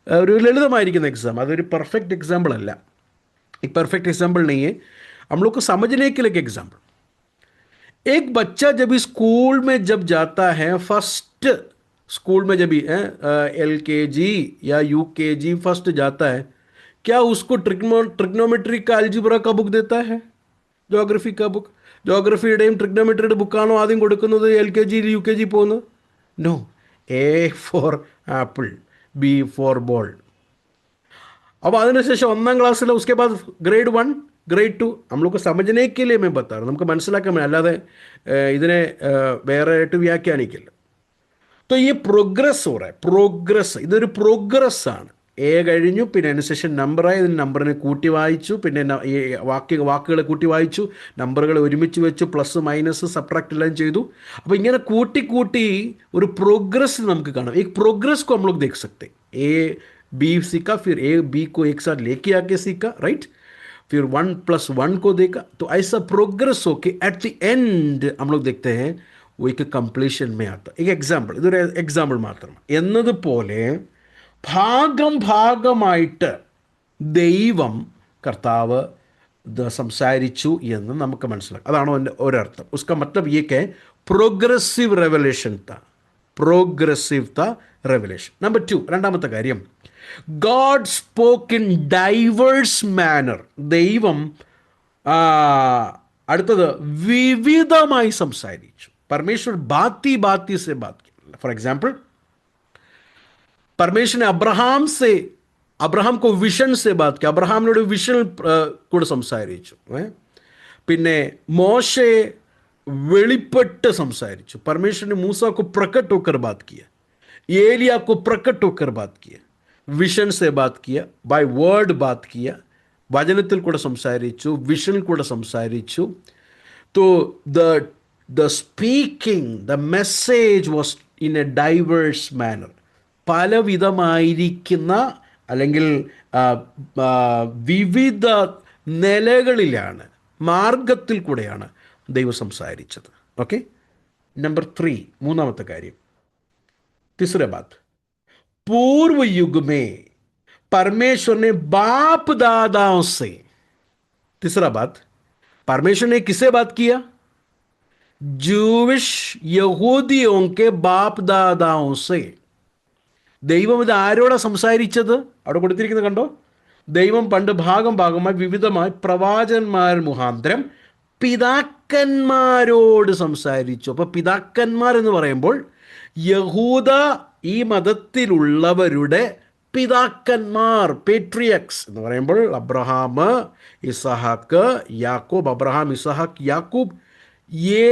[SPEAKER 1] ഒരു ലളിതമായിരിക്കുന്ന എക്സാമ്പിൾ, അതൊരു പെർഫെക്റ്റ് എക്സാമ്പിൾ അല്ല. एक परफेक्ट एग्जाम्पल नहीं है, हम लोग को समझने के लिए एक एग्जाम्पल. एक बच्चा जब स्कूल में जब जाता है, फर्स्ट स्कूल में जब LKG या UKG फर्स्ट जाता है, क्या उसको ट्रिग्नोमेट्री का अलജിബ്ര का ബുക്ക് देता है? ജോഗ്രഫി का ബുക്ക്? ജോഗ്രഫിയുടെയും ട്രിഗ്നോമെട്രിയുടെ ബുക്കാണോ ആദ്യം കൊടുക്കുന്നത് LKG UKG പോകുന്നത്? No. A for apple, B for ball. अब അതിനുശേഷം ഒന്നാം ക്ലാസ്സിൽ उसके बाद grade 1 grade 2 हम लोग को समझने के लिए मैं बता रहा हूँ, നമുക്ക് മനസ്സിലാക്കാൻ വേണ്ടി, അല്ലാതെ ഇതിനെ വേറെ ആയിട്ട് വ്യാഖ്യാനിക്കില്ല. तो ये प्रोग्रेस हो रहा है, പ്രോഗ്രസ്. ഇതൊരു പ്രോഗ്രസ് ആണ്. എ കഴിഞ്ഞു, പിന്നെ അതിനുശേഷം നമ്പറായി, ഇതിന് നമ്പറിനെ കൂട്ടി വായിച്ചു, പിന്നെ ഈ വാക്കുകളെ കൂട്ടി വായിച്ചു, നമ്പറുകളെ ഒരുമിച്ച് വെച്ചു, പ്ലസ് മൈനസ് സബ്ട്രാക്ട് എല്ലാം ചെയ്തു. അപ്പോൾ ഇങ്ങനെ കൂട്ടി കൂട്ടി ഒരു പ്രോഗ്രസ് നമുക്ക് കാണാം. एक प्रोग्रेस को हम लोग देख सकते हैं. ए बी सीखा, फिर ए बी को एक साथ लेके आके सीखा, राइट. फिर 1+1 को देखा. तो ऐसा प्रोग्रेस होके एट द एंड हम लोग देखते हैं वो एक कंप्लीशन में आता. एक एग्जाम्पल, ഇതൊരു എക്സാമ്പിൾ മാത്രമാണ്. എന്നതുപോലെ ഭാഗം ഭാഗമായിട്ട് ദൈവം കർത്താവ് സംസാരിച്ചു എന്ന് നമുക്ക് മനസ്സിലാക്കാം. അതാണോ എൻ്റെ ഒരർത്ഥം? ഉസ്ക മത്ലബ് ये क्या है? പ്രോഗ്രസീവ് റെവലേഷൻ था. പ്രോഗ്രസീവ് था റെവലേഷൻ. നമ്പർ 2, രണ്ടാമത്തെ കാര്യം, God spoke in diverse manner. ദൈവം അടുത്തത് വിവിധമായി സംസാരിച്ചു. परमेश्वर बाती बाती से बात की. फॉर एग्जाम्पल, परमेश्वर ने അബ്രഹാം को विशन से बात की. അബ്രഹാമിനോട് വിഷൻ കൂടെ സംസാരിച്ചു. പിന്നെ മോശയെ വെളിപ്പെട്ട് സംസാരിച്ചു. परमेश्वर ने मूसा को प्रकट होकर बात किया. एलिया को प्रकट होकर बात किया. विशन से बात किया, बाय वर्ड बात किया. വചനത്തിൽ കൂടെ സംസാരിച്ചു, വിഷനിൽ കൂടെ സംസാരിച്ചു. तो the speaking, the message was in a diverse manner. പലവിധമായിരിക്കുന്ന അല്ലെങ്കിൽ വിവിധ നിലകളിലാണ്, മാർഗത്തിൽ കൂടെയാണ് ദൈവം സംസാരിച്ചത്. ഓക്കെ. നമ്പർ 3, മൂന്നാമത്തെ കാര്യം, तीसरे बात, पूर्व युग में परमेश्वर ने बाप दादाओं से. तीसरा बात, परमेश्वर ने किससे बात किया? ജൂവിഷ് യഹൂദിയോं के बाप दादाओं से. ദൈവം ഇത് ആരോടാ സംസാരിച്ചത്? അവിടെ കൊടുത്തിരിക്കുന്നത് കണ്ടോ? ദൈവം പണ്ട് ഭാഗം ഭാഗമായി വിവിധമായി പ്രവാചകന്മാർ മുഖാന്തരം പിതാക്കന്മാരോട് സംസാരിച്ചു. അപ്പോൾ പിതാക്കന്മാർ എന്ന് പറയുമ്പോൾ യഹൂദ ഈ മതത്തിലുള്ളവരുടെ പിതാക്കന്മാർ, പേട്രിയക്സ് എന്ന് പറയുമ്പോൾ അബ്രഹാം, ഇസഹാക്ക്, യാക്കോബ്. അബ്രഹാം, ഇസഹാക്ക്, യാക്കൂബ്, ये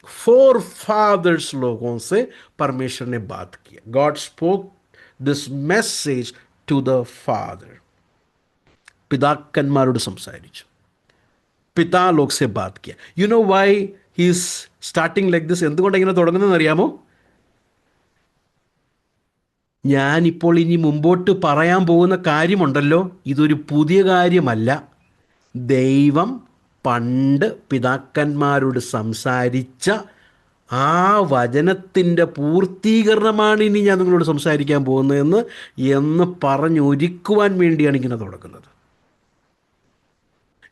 [SPEAKER 1] 4 fathers लोगों से परमेश्वर ने बात किया. God spoke this message to the father. പിതാക്കന്മാരോട് സംസാരിച്ചു, പിതാ ലോക് സെ Baat Kia. You know why he is starting like this? എന്തുകൊണ്ടാണ് ഇങ്ങനെ തുടങ്ങുന്നതെന്ന് അറിയാമോ? ഞാനിപ്പോൾ ഇനി മുമ്പോട്ട് പറയാൻ പോകുന്ന കാര്യമുണ്ടല്ലോ, ഇതൊരു പുതിയ കാര്യമല്ല. ദൈവം പണ്ട് പിതാക്കന്മാരോട് സംസാരിച്ച ആ വചനത്തിൻ്റെ പൂർത്തീകരണമാണ് ഇനി ഞാൻ നിങ്ങളോട് സംസാരിക്കാൻ പോകുന്നതെന്ന് പറഞ്ഞൊരുക്കുവാൻ വേണ്ടിയാണ് ഇങ്ങനെ തുടങ്ങുന്നത്.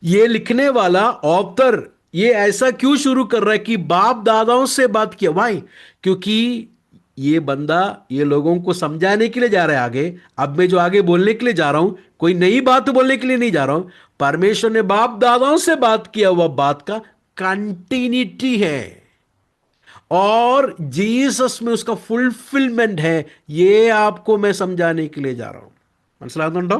[SPEAKER 1] ये लिखने वाला ऑथर ये ऐसा क्यों शुरू कर रहा है कि बाप दादाओं से बात किया? वाई? क्योंकि ये बंदा ये लोगों को समझाने के लिए जा रहा है आगे. अब मैं जो आगे बोलने के लिए जा रहा हूं, कोई नई बात बोलने के लिए नहीं जा रहा हूं. परमेश्वर ने बाप दादाओं से बात किया, वह बात का कंटिन्यूटी है और जीसस में उसका फुलफिलमेंट है. ये आपको मैं समझाने के लिए जा रहा हूं. മനസ്സിലാകുന്നുണ്ടോ?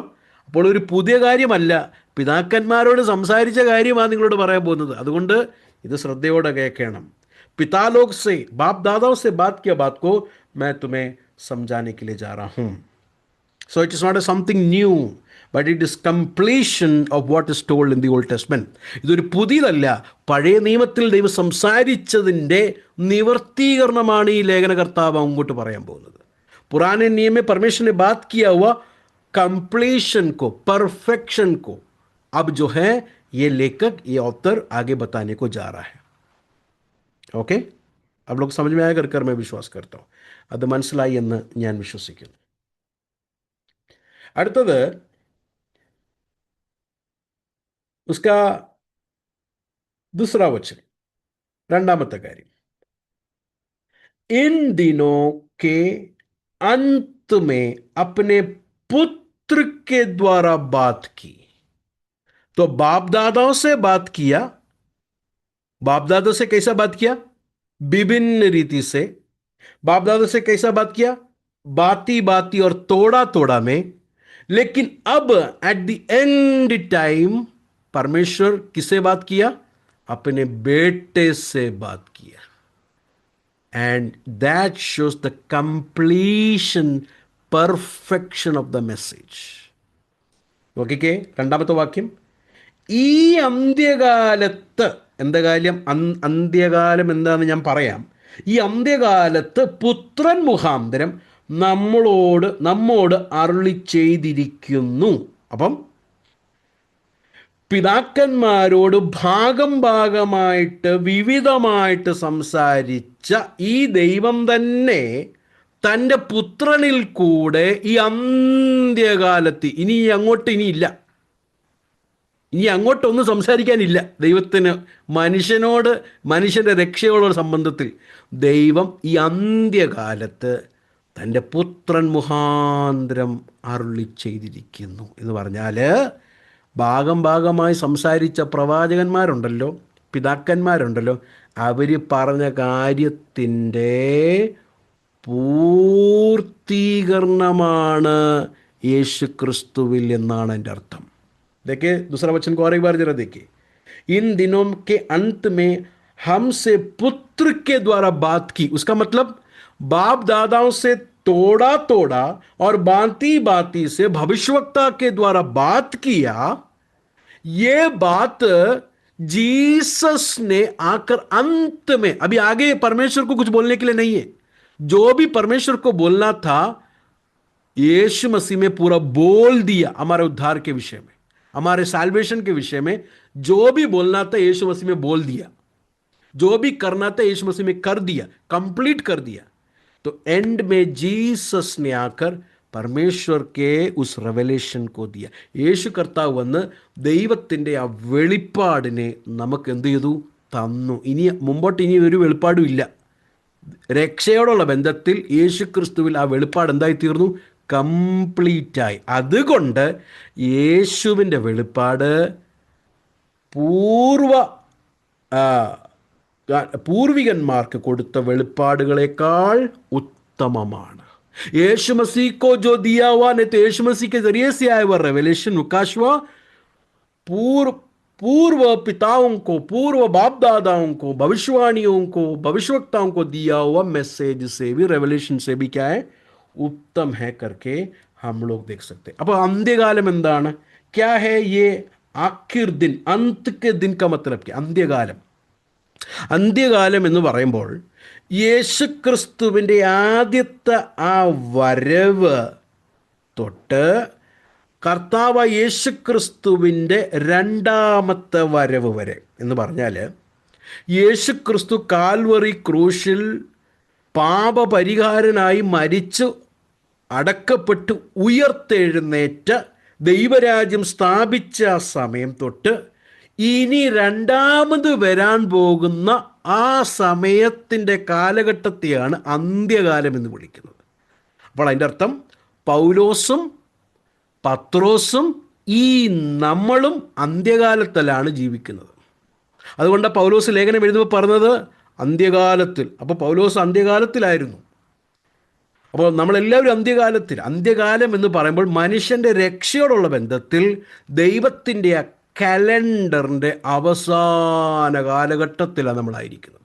[SPEAKER 1] അപ്പോൾ ഒരു പുതിയ കാര്യമല്ല, പിതാക്കന്മാരോട് സംസാരിച്ച കാര്യമാണ് നിങ്ങളോട് പറയാൻ പോകുന്നത്. അതുകൊണ്ട് ഇത് ശ്രദ്ധയോടെ കേൾക്കണം. पिता लोग से, बाप दादाओं से बात किया बात को मैं तुम्हें समझाने के लिए जा रहा हूं. So it is not a something new, but it is completion of what is told in the Old Testament. ഇതൊരു പുതിയതല്ല, പഴയ നിയമത്തിൽ ദൈവം സംസാരിച്ചതിൻ്റെ നിവർത്തീകരണമാണ് ഈ ലേഖനകർത്താവ് അങ്ങോട്ട് പറയാൻ പോകുന്നത്. पुराने नियम में परमेश्वर ने बात किया हुआ कंप्लीशन को, परफेक्शन को, अब जो है ये लेखक, ये ऑथर आगे बताने को जा रहा है. ഓക്കെ. अब लोग समझ में आएगा कर मैं विश्वास करता हूँ. അത് മനസ്സിലായി എന്ന് ഞാൻ വിശ്വസിക്കുന്നു. അടുത്തത് उसका दूसरा वचन, രണ്ടാമത്തെ കാര്യം, इन दिनों के अंत में अपने पुत्र पुत्र के द्वारा बात की। तो बाप दादाओं से बात किया। बाप दादा से कैसा बात किया? विभिन्न रीति से। बाप दादा से कैसा बात किया? बाती बाती और तोड़ा तोड़ा में। लेकिन अब एट द एंड टाइम परमेश्वर किससे बात किया? अपने बेटे से बात किया। And that shows the completion, perfection of the message. നോക്കിക്കേ, രണ്ടാമത്തെ വാക്യം. ഈ അന്ത്യകാലത്ത്, എന്താ കാര്യം? അന്ത്യകാലം എന്താണെന്ന് ഞാൻ പറയാം. ഈ അന്ത്യകാലത്ത് പുത്രൻ മുഖാന്തരം നമ്മോട് അരുളി ചെയ്തിരിക്കുന്നു. അപ്പം പിതാക്കന്മാരോട് ഭാഗം ഭാഗമായിട്ട് വിവിധമായിട്ട് സംസാരിച്ച ഈ ദൈവം തന്നെ തൻ്റെ പുത്രനിൽ കൂടെ ഈ അന്ത്യകാലത്ത്, ഇനി അങ്ങോട്ടില്ല, ഇനി അങ്ങോട്ടൊന്നും സംസാരിക്കാനില്ല ദൈവത്തിന് മനുഷ്യനോട്, മനുഷ്യൻ്റെ രക്ഷയോടുള്ള സംബന്ധത്തിൽ. ദൈവം ഈ അന്ത്യകാലത്ത് തൻ്റെ പുത്രൻ മുഖാന്തരം അരുളി ചെയ്തിരിക്കുന്നു എന്ന് പറഞ്ഞാൽ, ഭാഗം ഭാഗമായി സംസാരിച്ച പ്രവാചകന്മാരുണ്ടല്ലോ, പിതാക്കന്മാരുണ്ടല്ലോ, അവർ പറഞ്ഞ കാര്യത്തിൻ്റെ पूर्तीकरणമാണ് യേശു ക്രിസ്തുവിൽ എന്നാണ് എൻ്റെ അർത്ഥം. देखिए दूसरा वचन को और एक बार जरा देखिए. इन दिनों के अंत में हमसे पुत्र के द्वारा बात की. उसका मतलब बाप दादाओं से तोड़ा तोड़ा और बाती बाती से भविष्यवक्ता के द्वारा बात किया. ये बात जीसस ने आकर अंत में, अभी आगे परमेश्वर को कुछ बोलने के लिए नहीं है, जो भी परमेश्वर को बोलना था यीशु मसीह में पूरा बोल दिया. हमारे उद्धार के विषय में, हमारे साल्वेशन के विषय में जो भी बोलना था यीशु मसीह में बोल दिया. जो भी करना था यीशु मसीह में कर दिया, कंप्लीट कर दिया. तो एंड में जीसस ने आकर परमेश्वर के उस रेवलेशन को दिया. യേശു കർത്താവ് വന്ന് ദൈവത്തിൻ്റെ ആ വെളിപ്പാടിനെ നമുക്ക് എന്ത് ചെയ്തു? തന്നു. ഇനി മുമ്പോട്ട് ഇനി ഒരു വെളിപ്പാടും ഇല്ല. രക്ഷയോടുള്ള ബന്ധത്തിൽ യേശു ക്രിസ്തുവിൽ ആ വെളിപ്പാട് എന്തായി തീർന്നു? കംപ്ലീറ്റായി. അതുകൊണ്ട് യേശുവിൻ്റെ വെളിപ്പാട് പൂർവികന്മാർക്ക് കൊടുത്ത വെളിപ്പാടുകളെക്കാൾ ഉത്തമമാണ്. यीशु मसीह को जो दिया हुआ, नहीं तो यीशु मसीह के जरिए से आया हुआ रेवलेशन, विकास हुआ पूर्व पिताओं को, पूर्व बाप दादाओं को, भविष्यवाणियों को, भविष्यवक्ताओं को दिया हुआ मैसेज से भी, रेवलेशन से भी क्या है? उत्तम है करके हम लोग देख सकते हैं. अब अंत्यकालम എന്താണ്? क्या है ये आखिर दिन? अंत के दिन का मतलब क्या? अंत्यकालം. അന്ത്യകാലം എന്ന് പറയുമ്പോൾ യേശു ക്രിസ്തുവിൻ്റെ ആദ്യത്തെ ആ വരവ് തൊട്ട് കർത്താവ് യേശു ക്രിസ്തുവിൻ്റെ രണ്ടാമത്തെ വരവ് വരെ എന്ന് പറഞ്ഞാൽ, യേശു ക്രിസ്തു കാൽവറി ക്രൂശിൽ പാപപരിഹാരനായി മരിച്ചു അടക്കപ്പെട്ട് ഉയർത്തെഴുന്നേറ്റ് ദൈവരാജ്യം സ്ഥാപിച്ച ആ സമയം തൊട്ട് ഇനി രണ്ടാമത് വരാൻ പോകുന്ന ആ സമയത്തിൻ്റെ കാലഘട്ടത്തെയാണ് അന്ത്യകാലം എന്ന് വിളിക്കുന്നത്. അപ്പോൾ അതിൻ്റെ അർത്ഥം പൗലോസും പത്രോസും ഈ നമ്മളും അന്ത്യകാലത്തിലാണ് ജീവിക്കുന്നത്. അതുകൊണ്ട് പൗലോസ് ലേഖനം എഴുതുമ്പോൾ പറഞ്ഞത് അന്ത്യകാലത്തിൽ. അപ്പോൾ പൗലോസ് അന്ത്യകാലത്തിലായിരുന്നു. അപ്പോൾ നമ്മളെല്ലാവരും അന്ത്യകാലത്തിൽ. അന്ത്യകാലം എന്ന് പറയുമ്പോൾ മനുഷ്യൻ്റെ രക്ഷയോടുള്ള ബന്ധത്തിൽ ദൈവത്തിൻ്റെ ആ കലണ്ടറിൻ്റെ അവസാന കാലഘട്ടത്തിലാണ് നമ്മളായിരിക്കുന്നത്.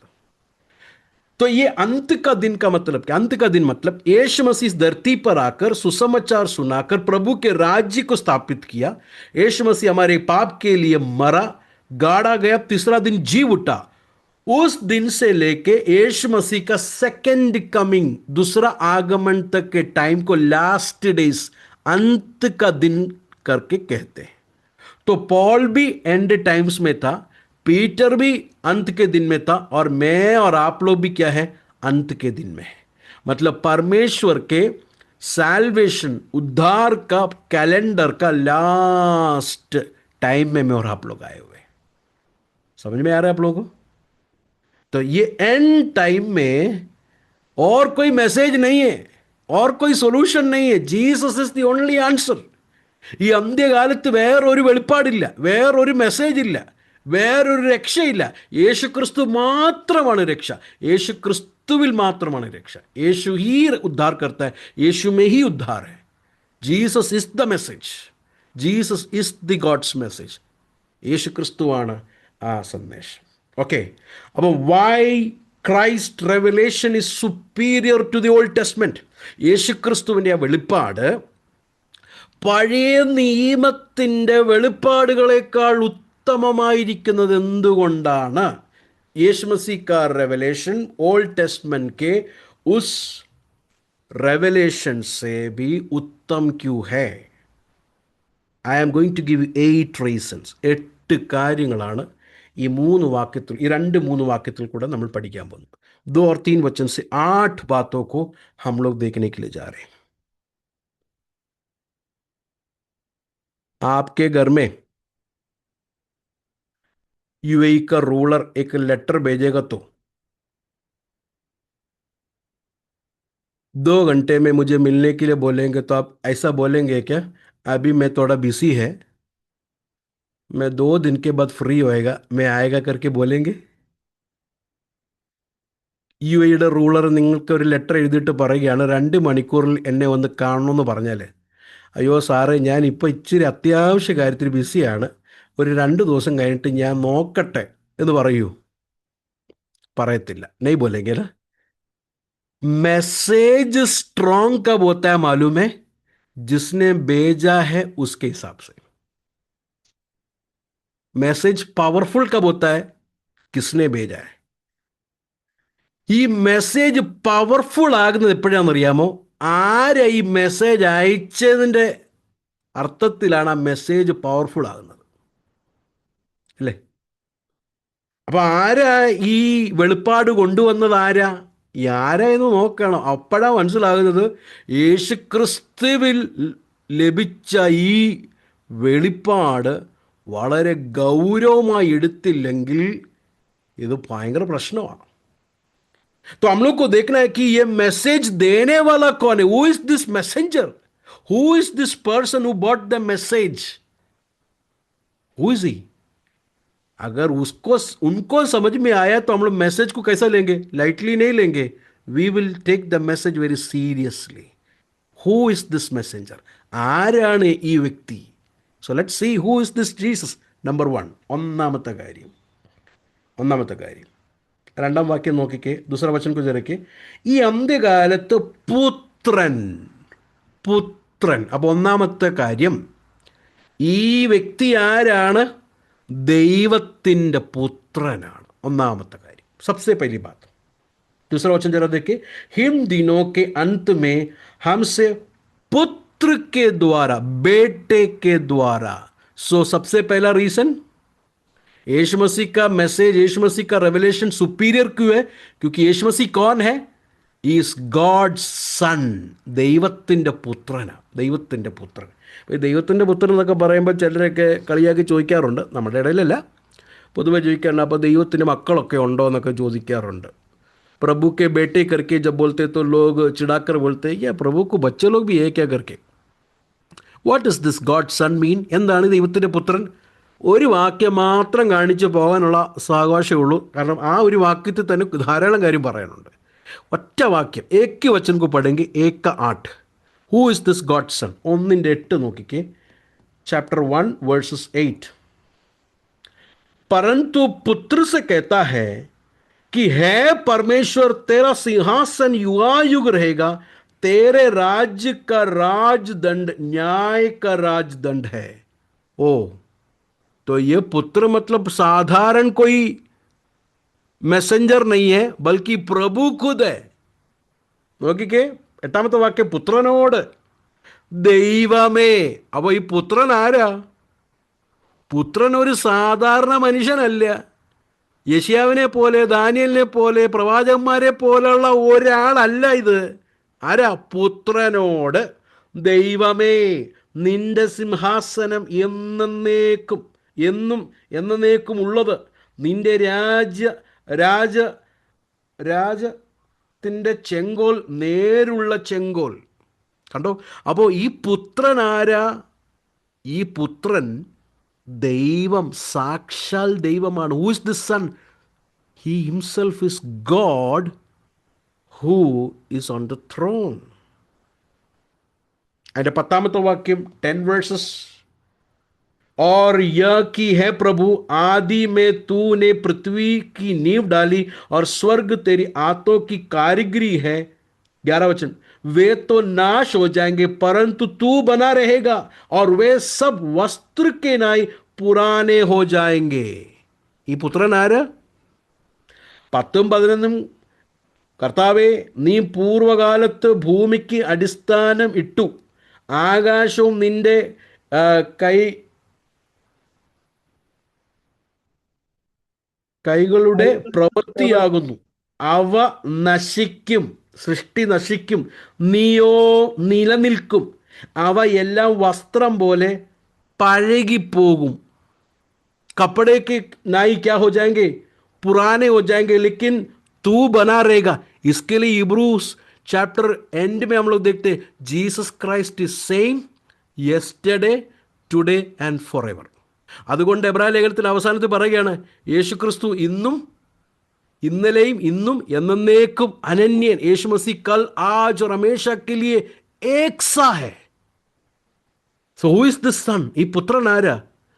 [SPEAKER 1] तो ये अंत का दिन का मतलब क्या? अंत का दिन मतलब यीशु मसीह धरती पर आकर सुसमाचार सुनाकर प्रभु के राज्य को स्थापित किया. यीशु मसीह हमारे पाप के लिए मरा, गाड़ा गया, तीसरा दिन जी उठा. उस दिन से लेके यीशु मसीह का सेकेंड कमिंग, दूसरा आगमन तक के टाइम को लास्ट डेज, अंत का दिन करके कहते हैं. तो पॉल भी एंड टाइम्स में था, पीटर भी अंत के दिन में था, और मैं और आप लोग भी क्या है? अंत के दिन में है. मतलब परमेश्वर के सैल्वेशन, उद्धार का कैलेंडर का लास्ट टाइम में मैं और आप लोग आए हुए. समझ में आ रहा है आप लोगों को? तो ये एंड टाइम में और कोई मैसेज नहीं है, और कोई सोल्यूशन नहीं है. Jesus is the only answer. ഈ അന്ത്യകാലത്ത് വേറൊരു വെളിപ്പാടില്ല, വേറൊരു മെസ്സേജ് ഇല്ല, വേറൊരു രക്ഷയില്ല. യേശുക്രിസ്തു മാത്രമാണ് രക്ഷ. യേശുക്രിസ്തുവിൽ മാത്രമാണ് രക്ഷ. യേശു ഹീ ഉദ്ധാർ കർത്ത ഹൈ, യേശു മേ ഹി ഉദ്ധാർ ഹൈ. Jesus is the message, Jesus is the God's message. യേശുക്രിസ്തുവാണ് ആ സന്ദേശം. ഓക്കെ, അപ്പോൾ why Christ revelation is superior to the old testament. യേശുക്രിസ്തുവിൻ്റെ ആ വെളിപ്പാട് പഴയ നിയമത്തിൻ്റെ വെളിപ്പാടുകളേക്കാൾ ഉത്തമമായിരിക്കുന്നത് എന്തുകൊണ്ടാണ്? യേശു मसीह का रेवलेशन ओल्ड टेस्टमेंट के उस रेवलेशन से भी उत्तम क्यों है? I am going to give 8 reasons. 8 കാര്യങ്ങളാണ് ഈ രണ്ട് മൂന്ന് വാക്യത്തിൽ കൂടെ നമ്മൾ പഠിക്കാൻ പോകുന്നത്. 2 और 3 वचन से 8 बातों को हम लोग देखने के लिए जा रहे हैं. आपके घर में यूएई का रूलर एक लेटर भेजेगा तो 2 घंटे में मुझे मिलने के लिए बोलेंगे, तो आप ऐसा बोलेंगे क्या, अभी मैं थोड़ा बिजी है, मैं 2 दिन के बाद फ्री होएगा, मैं आएगा करके बोलेंगे? യു എയുടെ റൂളർ നിങ്ങൾക്ക് ഒരു ലെറ്റർ എഴുതിയിട്ട് പറയുകയാണ് 2 മണിക്കൂറിൽ എന്നെ വന്ന് കാണണമെന്ന് പറഞ്ഞാൽ, അയ്യോ സാറേ ഞാൻ ഇപ്പോൾ ഇച്ചിരി അത്യാവശ്യ കാര്യത്തിൽ ബിസിയാണ്, ഒരു 2 ദിവസം കഴിഞ്ഞിട്ട് ഞാൻ നോക്കട്ടെ എന്ന് പറയൂ? പറയത്തില്ല. नहीं बोलेंगे ना. मैसेज स्ट्रॉन्ग कब होता है मालूम है? जिसने भेजा है उसके हिसाब से. मैसेज पावरफुल कब होता है? किसने भेजा है. ഈ മെസ്സേജ് പവർഫുൾ ആകുന്നത് എപ്പോഴാണെന്നറിയാമോ? ആരാ ഈ മെസ്സേജ് അയച്ചതിൻ്റെ അർത്ഥത്തിലാണ് ആ മെസ്സേജ് പവർഫുൾ ആകുന്നത്, അല്ലേ? അപ്പോൾ ആരാ ഈ വെളിപ്പാട് കൊണ്ടുവന്നത്? ആരാ എന്ന് നോക്കണം. അപ്പോഴാണ് മനസ്സിലാകുന്നത് യേശുക്രിസ്തുവിൽ ലഭിച്ച ഈ വെളിപ്പാട് വളരെ ഗൗരവമായി എടുത്തില്ലെങ്കിൽ ഇത് ഭയങ്കര പ്രശ്നമാണ്. तो हम लोग को देखना है कि ये मैसेज देने वाला कौन है. Who is this messenger? Who is this person who bought the message? Who is he? अगर उनको समझ में आया तो हम लोग मैसेज को कैसा लेंगे? लाइटली नहीं लेंगे. We will take the message very seriously. Who is this messenger? ആരാണ് ഈ വ്യക്തി? So let see who is this Jesus. Number 1, ഒന്നാമത്തെ കാര്യം. രണ്ടാം വാക്യം നോക്കിക്കേ, ദൂസറ വചൻ को जरा के. ഈ അന്ത്യകാലത്ത് പുത്രൻ. അപ്പോൾ ഒന്നാമത്തെ കാര്യം, ഈ വ്യക്തി ആരാണ്? ദൈവത്തിൻ്റെ പുത്രനാണ്. ഒന്നാമത്തെ കാര്യം, सबसे पहली बात. दूसरा वचन जरा देखिए. हिम दिनों के अंत में हमसे पुत्र के द्वारा, बेटे के द्वारा. सो सबसे पहला रीजन, यीशु मसीह का मैसेज, यीशु मसीह का रेवलेशन सुपीरियर क्यों है? क्योंकि यीशु मसीह कौन है? Is God's son. ദൈവത്തിൻ്റെ പുത്രനാണ്. ദൈവത്തിൻ്റെ പുത്രൻ. അപ്പോൾ ഈ ദൈവത്തിൻ്റെ പുത്രൻ എന്നൊക്കെ പറയുമ്പോൾ ചിലരൊക്കെ കളിയാക്കി ചോദിക്കാറുണ്ട്. നമ്മുടെ ഇടയിലല്ല, പൊതുവെ ചോദിക്കാറുണ്ട്, അപ്പോൾ ദൈവത്തിന് മക്കളൊക്കെ ഉണ്ടോ എന്നൊക്കെ ചോദിക്കാറുണ്ട്. प्रभु के बेटे करके जब बोलते तो लोग चिढ़ाकर बोलते या प्रभु को बच्चे लोग भी है क्या करके. What is this God son mean? എന്താണ് ദൈവത്തിൻ്റെ പുത്രൻ? ഒരു വാക്യം മാത്രം കാണിച്ച് പോകാനുള്ള സാവകാശമുള്ളൂ. കാരണം ആ ഒരു വാക്യത്തിൽ തന്നെ ധാരാളം കാര്യം പറയാനുണ്ട്. ഒറ്റ വാക്യം, ഏക്ക് വചൻ को पढ़ेंगे 1:8. Who is this God son? 1:8 നോക്കിക്കേ. Chapter 1 verses 8. परंतु पुत्र से कहता है कि है परमेश्वर, तेरा सिंहासन युगायुग रहेगा, तेरे राज्य का राजदंड न्याय का राजदंड है. ओ, तो ये पुत्र मतलब साधारण कोई मैसेंजर नहीं है, बल्कि प्रभु खुद है. നോക്കിക്കേ, 8ാമത്തെ വാക്യം, പുത്രനോട്. ദൈവമേ. അപ്പോൾ ഈ പുത്രൻ ആരാ? പുത്രൻ ഒരു സാധാരണ മനുഷ്യനല്ല. യെശയ്യാവിനെ പോലെ, ദാനിയേലിനെ പോലെ, പ്രവാചകന്മാരെ പോലെയുള്ള ഒരാളല്ല ഇത്. ആരാ? പുത്രനോട്. ദൈവമേ, നിന്റെ സിംഹാസനം എന്നേക്കും ഉള്ളത്, നിന്റെ രാജത്തിൻ്റെ ചെങ്കോൽ നേരുള്ള ചെങ്കോൽ. കണ്ടോ? അപ്പോൾ ഈ പുത്രൻ ആരാ? ഈ പുത്രൻ ദൈവം, സാക്ഷാൽ ദൈവമാണ്. Who is the son? He himself is God who is on the throne. അതിൻ്റെ 10ാമത്തെ വാക്യം, 10 വേഴ്സസ്. और यह की है प्रभु, आदि में तूने पृथ्वी की नींव डाली और स्वर्ग तेरी आंतों की कारीगरी है. 11 वचन, वे तो नाश हो जाएंगे परंतु तू बना रहेगा और वे सब वस्त्र के नाई पुराने हो जाएंगे. ഈ പുത്രൻ ആര്? 10ഉം 11ഉം, കർത്താവേ നീ പൂർവകാലത്ത് ഭൂമിക്ക് അടിസ്ഥാനം ഇട്ടു, ആകാശവും നിന്റെ കൈകളുടെ പ്രവൃത്തിയാകുന്നു. അവ നശിക്കും, സൃഷ്ടി നശിക്കും, നീയോ നിലനിൽക്കും. അവ എല്ലാം വസ്ത്രം പോലെ പഴകിപ്പോകും. कपड़े के नाई क्या हो जाएंगे? पुराने हो जाएंगे, लेकिन तू बना रहेगा. इसके लिए इब्रूस चैप्टर एंड में हम लोग देखते हैं Jesus Christ is same yesterday today and for ever. അതുകൊണ്ട് എബ്രായ ലേഖനത്തിൽ അവസാനത്തിൽ പറയുകയാണ്, യേശുക്രിസ്തു ഇന്നും ഇന്നലെയും ഇന്നും എന്നേക്കും അനന്യൻ. യേശു മസീഹ് കൽ ആജ് और हमेशा के लिए एक सा है. So who is this son? ഈ പുത്രൻ ആരാ?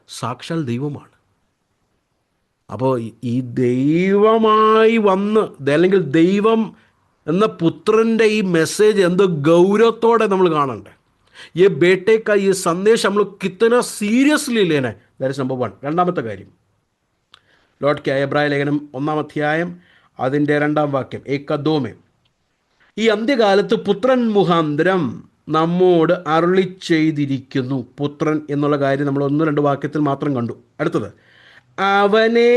[SPEAKER 1] സാക്ഷാൽ ദൈവമാണ്. അപ്പോൾ ഈ ദൈവമായി വന്ന്, അല്ലെങ്കിൽ ദൈവം എന്ന പുത്രൻ്റെ ഈ മെസ്സേജ് എന്ത് ഗൗരവത്തോടെ നമ്മൾ കാണണ്ടേ. ഈ ബേटे का ये संदेश हम लोग कितना सीरियसली लेना है. That is number 1. രണ്ടാമത്തെ കാര്യം, ലോർഡ് കെ എബ്രായ ലേഖനം 1-ാം അധ്യായം അതിൻ്റെ 2-ാം വാക്യം, ഏകദോമേ, ഈ അന്ത്യകാലത്ത് പുത്രൻ മുഖാന്തരം നമ്മോട് അരുളി ചെയ്തിരിക്കുന്നു. പുത്രൻ എന്നുള്ള കാര്യം നമ്മൾ 1-2 വാക്യത്തിൽ മാത്രം കണ്ടു. അടുത്തത്, അവനെ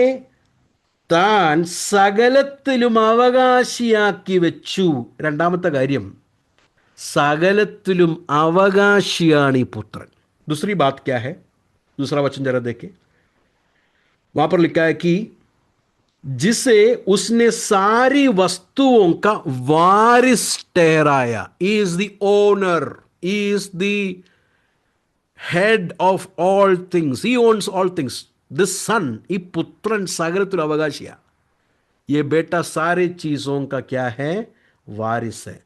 [SPEAKER 1] താൻ സകലത്തിലും അവകാശിയാക്കി വെച്ചു. രണ്ടാമത്തെ കാര്യം, സകലത്തിലും അവകാശിയാണ് ഈ പുത്രൻ. दूसरी बात क्या है? दूसरा वचन जरा देखें. वहां पर लिखा है कि जिसे उसने सारी वस्तुओं का वारिस ठहराया. Is the owner, is the head of all things, he owns all things. This son, ഈ പുത്രൻ സകലത്തിലും അവകാശിയാ. ये बेटा सारी चीजों का क्या है? वारिस है.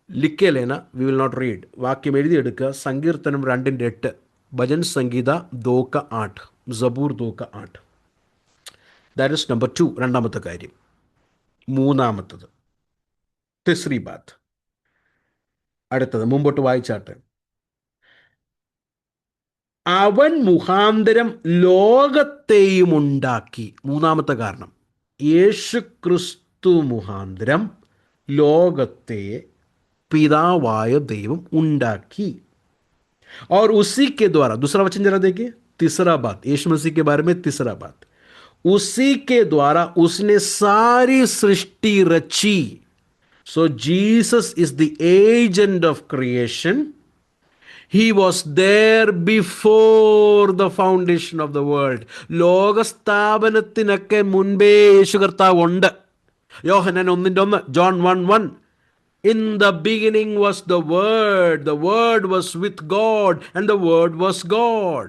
[SPEAKER 1] लिख के लेना, वी विल नॉट रीड. വാക്യം എഴുതിയെടുക്കുക. സങ്കീർത്തനം 2:8, ഭജൻ സംഗീത 2:8, സബൂർ 2:8. ദാറ്റ് ഇസ് നമ്പർ 2, രണ്ടാമത്തെ കാര്യം. മൂന്നാമത്തത്, തിസ്രി ബാത്ത്. അടുത്തത് മുമ്പോട്ട് വായിച്ചാട്ടെ. അവൻ മുഖാന്തരം ലോകത്തെയും ഉണ്ടാക്കി. മൂന്നാമത്തെ കാരണം, യേശു ക്രിസ്തു മുഖാന്തരം ലോകത്തെ പിതാവായ ദൈവം ഉണ്ടാക്കി. और उसी के द्वारा, दूसरा वचन जरा देखिए, तीसरा बात, यीशु मसीह के बारे में तीसरा बात, उसी के द्वारा उसने सारी सृष्टि रची. So Jesus is the agent of creation. He was there before the foundation of the world. ലോകസ്ഥാപനത്തിനൊക്കെ മുൻപേ യേശു കർത്താവ് ഉണ്ട്. യോഹന്നാൻ 1:1, John 1:1, in the beginning was the word was with God and the word was God.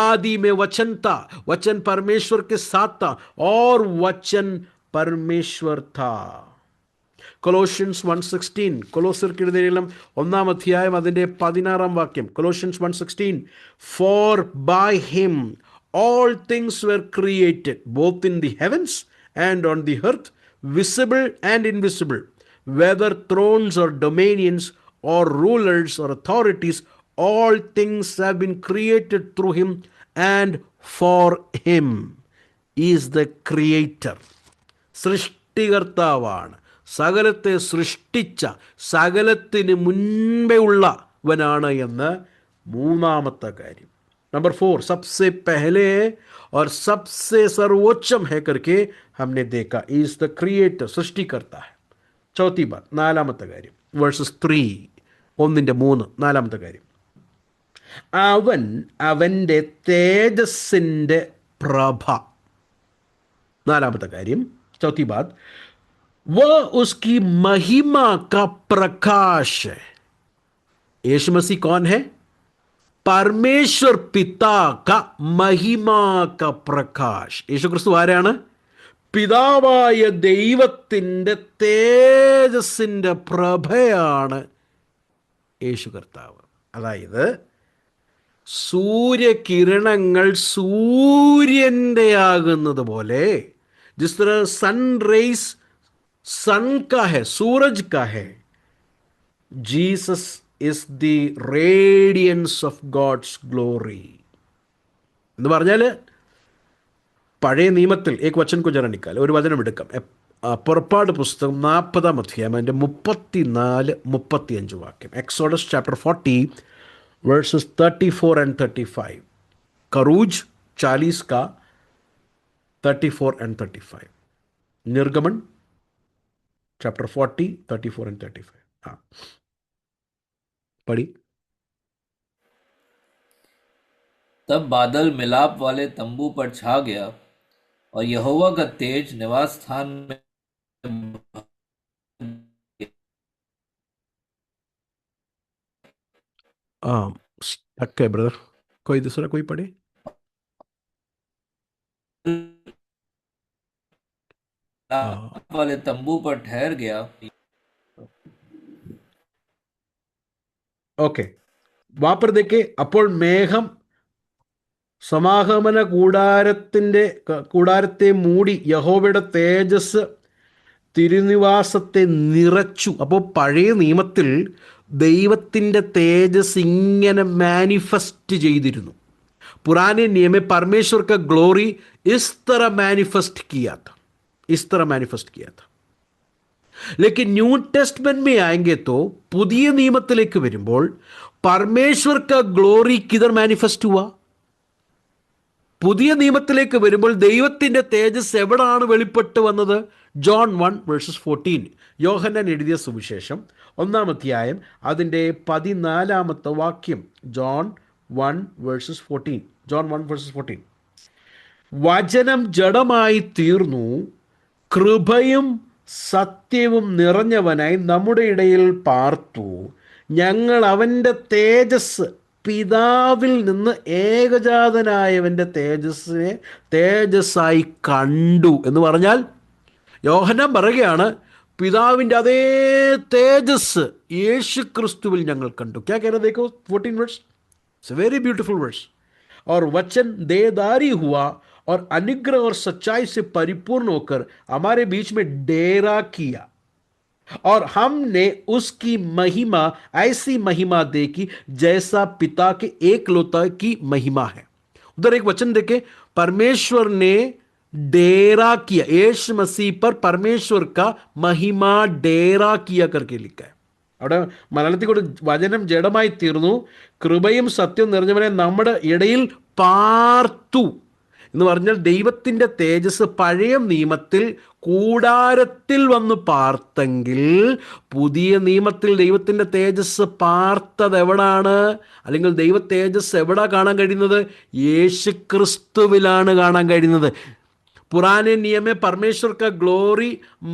[SPEAKER 1] आदि में वचन था, वचन परमेश्वर के साथ था और वचन परमेश्वर था. കൊലോഷ്യൻസ് 1:16, കൊലോസ്യർക്ക് എഴുതിയ ലേഖനം 1-ാം അധ്യായം അതിൻ്റെ 16-ാം വാക്യം, Colossians 1:16, for by him all things were created, both in the heavens and on the earth, visible and invisible, whether thrones or dominions or rulers or authorities, all things have been created through him and for him. He is the creator. സൃഷ്ടികർത്താവാണ്. സകലത്തെ സൃഷ്ടിച്ച, സകലത്തിന് മുൻപേ ഉള്ളവനാണ് എന്ന് മൂന്നാമത്തെ കാര്യം. नंबर 4, सबसे पहले और सबसे सर्वोच्चम है करके हमने देखा. इज द क्रिएटर, सृष्टि करता है. चौथी बात, നാലാമത്തെ കാര്യം, വേഴ്സസ് 3, 1:3, നാലാമത്തെ കാര്യം, അവൻ അവൻ്റെ തേജസ്സിൻ്റെ പ്രഭ. നാലാമത്തെ കാര്യം, चौथी बात, वह उसकी महिमा का प्रकाश है. यीशु मसीह कौन है? പരമേശ്വർ പിതാ ക മഹിമാ ക പ്രകാശ്. യേശുക്രിസ്തു ആരാണ്? പിതാവായ ദൈവത്തിൻ്റെ തേജസ്സിൻ്റെ പ്രഭയാണ് യേശു കർത്താവ്. അതായത് സൂര്യകിരണങ്ങൾ സൂര്യൻ്റെ ആകുന്നത് പോലെ, जिस तरह सन रेस सन का है, सूरज का है, Jesus is the radiance of God's glory. എന്ന് പറഞ്ഞാൽ പഴയ നിയമത്തിൽ ഏക് വചൻ കോ ജറാ നിക്കാൽ, ഒരു വചനം എടുക്കാം. പുറപ്പാട് പുസ്തകം 40-ാം അധ്യായം അതിൻ്റെ 34-35 വാക്യം. Exodus chapter 40 verses 34 and 35. करूज 40 का 34 and 35. निर्गमन चैप्टर 40 34 and 35. हाँ पढ़ी.
[SPEAKER 2] तब बादल मिलाप वाले तंबू पर छा गया और यहोवा का तेज निवास स्थान में
[SPEAKER 1] स्टक है ब्रदर. कोई दूसरा कोई पढ़े.
[SPEAKER 2] वाले तंबू पर ठहर गया.
[SPEAKER 1] ഓക്കെ, वहां पर देखे. അപ്പോൾ മേഘം സമാഗമന കൂടാരത്തെ മൂടി യഹോവയുടെ തേജസ് തിരുനിവാസത്തെ നിറച്ചു. അപ്പോൾ പഴയ നിയമത്തിൽ ദൈവത്തിൻ്റെ തേജസ് ഇങ്ങനെ മാനിഫെസ്റ്റ് ചെയ്തിരുന്നു. पुराने नियम में परमेश्वर का ग्लोरी इस तरह मैनिफेस्ट किया था, इस तरह मैनिफेस्ट किया था. लेकिन न्यू टेस्टमेंट में आएंगे तो പുതിയ നിയമത്തിലേക്ക് വരുമ്പോൾ परमेश्वर का ग्लोरी किधर मैनिफेस्ट हुआ? പുതിയ നിയമത്തിലേക്ക് വരുമ്പോൾ ദൈവത്തിൻ്റെ തേജസ് എവിടാണ് വെളിപ്പെട്ട് വന്നത്? ജോൺ 1:14. യോഹന്നാൻ എഴുതിയ സുവിശേഷം 1-ാം അധ്യായം അതിൻ്റെ 14-ാമത്തെ വാക്യം. ജോൺ 1:14. ജോൺ 1:14. വചനം ജഡമായി തീർന്നു, കൃപയും സത്യവും നിറഞ്ഞവനായി നമ്മുടെ ഇടയിൽ പാർത്തു, ഞങ്ങൾ അവൻ്റെ തേജസ്, പിതാവിൽ നിന്ന് ഏകജാതനായവൻ്റെ തേജസ്സായി കണ്ടു. എന്ന് പറഞ്ഞാൽ യോഹന്നാൻ പറയുകയാണ്, പിതാവിൻ്റെ അതേ തേജസ് യേശു ക്രിസ്തുവിൽ ഞങ്ങൾ കണ്ടു. ക്യാ കह रहा देखो 14 verse. It's a very beautiful verse. और वचन देहधारी हुआ और अनुग्रह और सच्चाई से परिपूर्ण होकर हमारे बीच में डेरा किया और हमने उसकी महिमा, ऐसी महिमा देखी जैसा पिता के एकलौता की महिमा है. उधर एक वचन देखे, परमेश्वर ने डेरा किया. यीशु मसीह पर परमेश्वर का महिमा डेरा किया करके लिखा है. അവിടെ മലയാളത്തിൽ കൂടെ വചനം ജഡമായി തീർന്നു, കൃപയും സത്യവും നിറഞ്ഞവനെ നമ്മുടെ ഇടയിൽ പാർത്തു എന്ന് പറഞ്ഞാൽ ദൈവത്തിൻ്റെ തേജസ് പഴയ നിയമത്തിൽ കൂടാരത്തിൽ വന്ന് പാർത്തെങ്കിൽ പുതിയ നിയമത്തിൽ ദൈവത്തിൻ്റെ തേജസ് പാർത്തത് എവിടാണ്? അല്ലെങ്കിൽ ദൈവ തേജസ് എവിടെ കാണാൻ കഴിയുന്നത്? യേശു ക്രിസ്തുവിലാണ് കാണാൻ കഴിയുന്നത്. पुराने नियम में परमेश्वर का ग्लोरी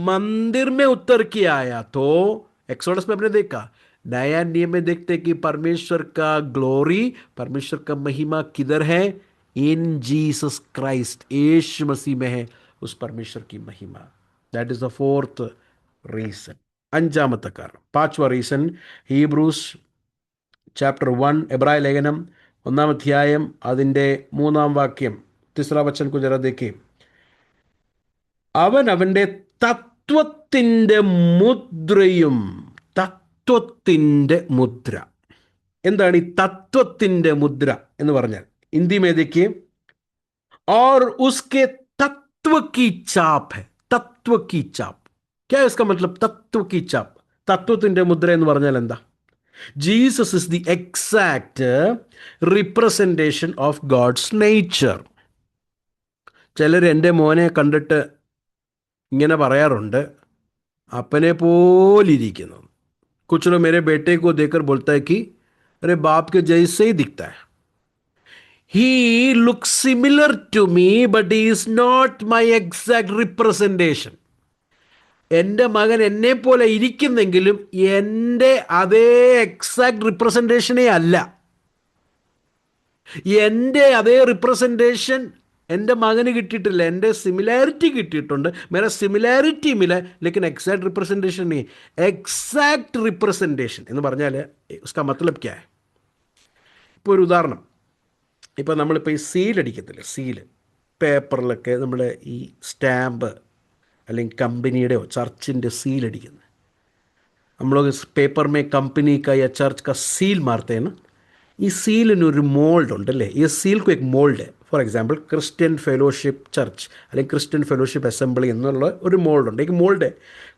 [SPEAKER 1] मंदिर में उतर के आया, तो एक्सोडस में हमने देखा. नया नियम में देखते कि परमेश्वर का ग्लोरी, परमेश्वर का महिमा किधर है? इन जीसस क्राइस्ट, यीशु मसीह में है उस परमेश्वर की महिमा. That is the fourth reason. അഞ്ചാമത്തെ കാരണം. 5वां റീസൺ, ഹീബ്രൂസ് ചാപ്റ്റർ 1, എബ്രായ ലേഖനം 1-ാം അധ്യായം അതിൻ്റെ 3-ാം വാക്യം. तीसरा वचन को जरा देखिए. അവൻ അവൻ്റെ തത്വത്തിൻ്റെ മുദ്രയും. തത്വത്തിൻ്റെ മുദ്ര എന്താണ്? ഈ തത്വത്തിൻ്റെ മുദ്ര എന്ന് പറഞ്ഞാൽ ഹിന്ദി में देखिए, और उसके तत्व की छाप है. तत्व की छाप क्या है इसका मतलब? तत्व की छाप, തത്വത്തിൻ്റെ മുദ്ര എന്ന് പറഞ്ഞാൽ എന്താ? Jesus is the exact representation of God's nature. ചിലർ എൻ്റെ മോനെ കണ്ടിട്ട് ഇങ്ങനെ പറയാറുണ്ട്, अपने പോലിരിക്കുന്നു. कुछ लोग मेरे बेटे को देखकर बोलता है कि अरे बाप के जैसे ही दिखता है. He looks similar to me but he is not my exact representation. എൻ്റെ മകൻ എന്നെ പോലെ ഇരിക്കുന്നെങ്കിലും എൻ്റെ അതേ എക്സാക്ട് റിപ്രസെൻറ്റേഷനേ അല്ല. എൻ്റെ അതേ റിപ്രസെൻറ്റേഷൻ എൻ്റെ മകന് കിട്ടിയിട്ടില്ല, എൻ്റെ സിമിലാരിറ്റി കിട്ടിയിട്ടുണ്ട്. മേരെ സിമിലാരിറ്റി മില ലേക്കിൻ എക്സാക്ട് റിപ്രസെൻറ്റേഷൻ नहीं. എക്സാക്ട് റിപ്രസെൻറ്റേഷൻ എന്ന് പറഞ്ഞാൽ ഉസ്കാ മത്ലബ് ക്യാ ഹൈ? ഇപ്പോൾ ഒരു ഉദാഹരണം, ഇപ്പോൾ നമ്മളിപ്പോൾ ഈ സീലടിക്കത്തില്ലേ, സീല് പേപ്പറിലൊക്കെ നമ്മൾ ഈ സ്റ്റാമ്പ് അല്ലെങ്കിൽ കമ്പനിയുടെയോ ചർച്ചിൻ്റെ സീലടിക്കുന്നത്, हम लोग इस पेपर में कंपनी का या चर्च का सील मारते हैं ना. ഈ സീലിനൊരു മോൾഡ് ഉണ്ടല്ലേ, ഈ സീൽക്ക് एक മോൾഡ് है. For example Christian fellowship church അല്ലെങ്കിൽ ക്രിസ്ത്യൻ ഫെലോഷിപ്പ് അസംബ്ലി എന്നുള്ള ഒരു മോൾഡ് ഉണ്ട്. एक मोल्ड है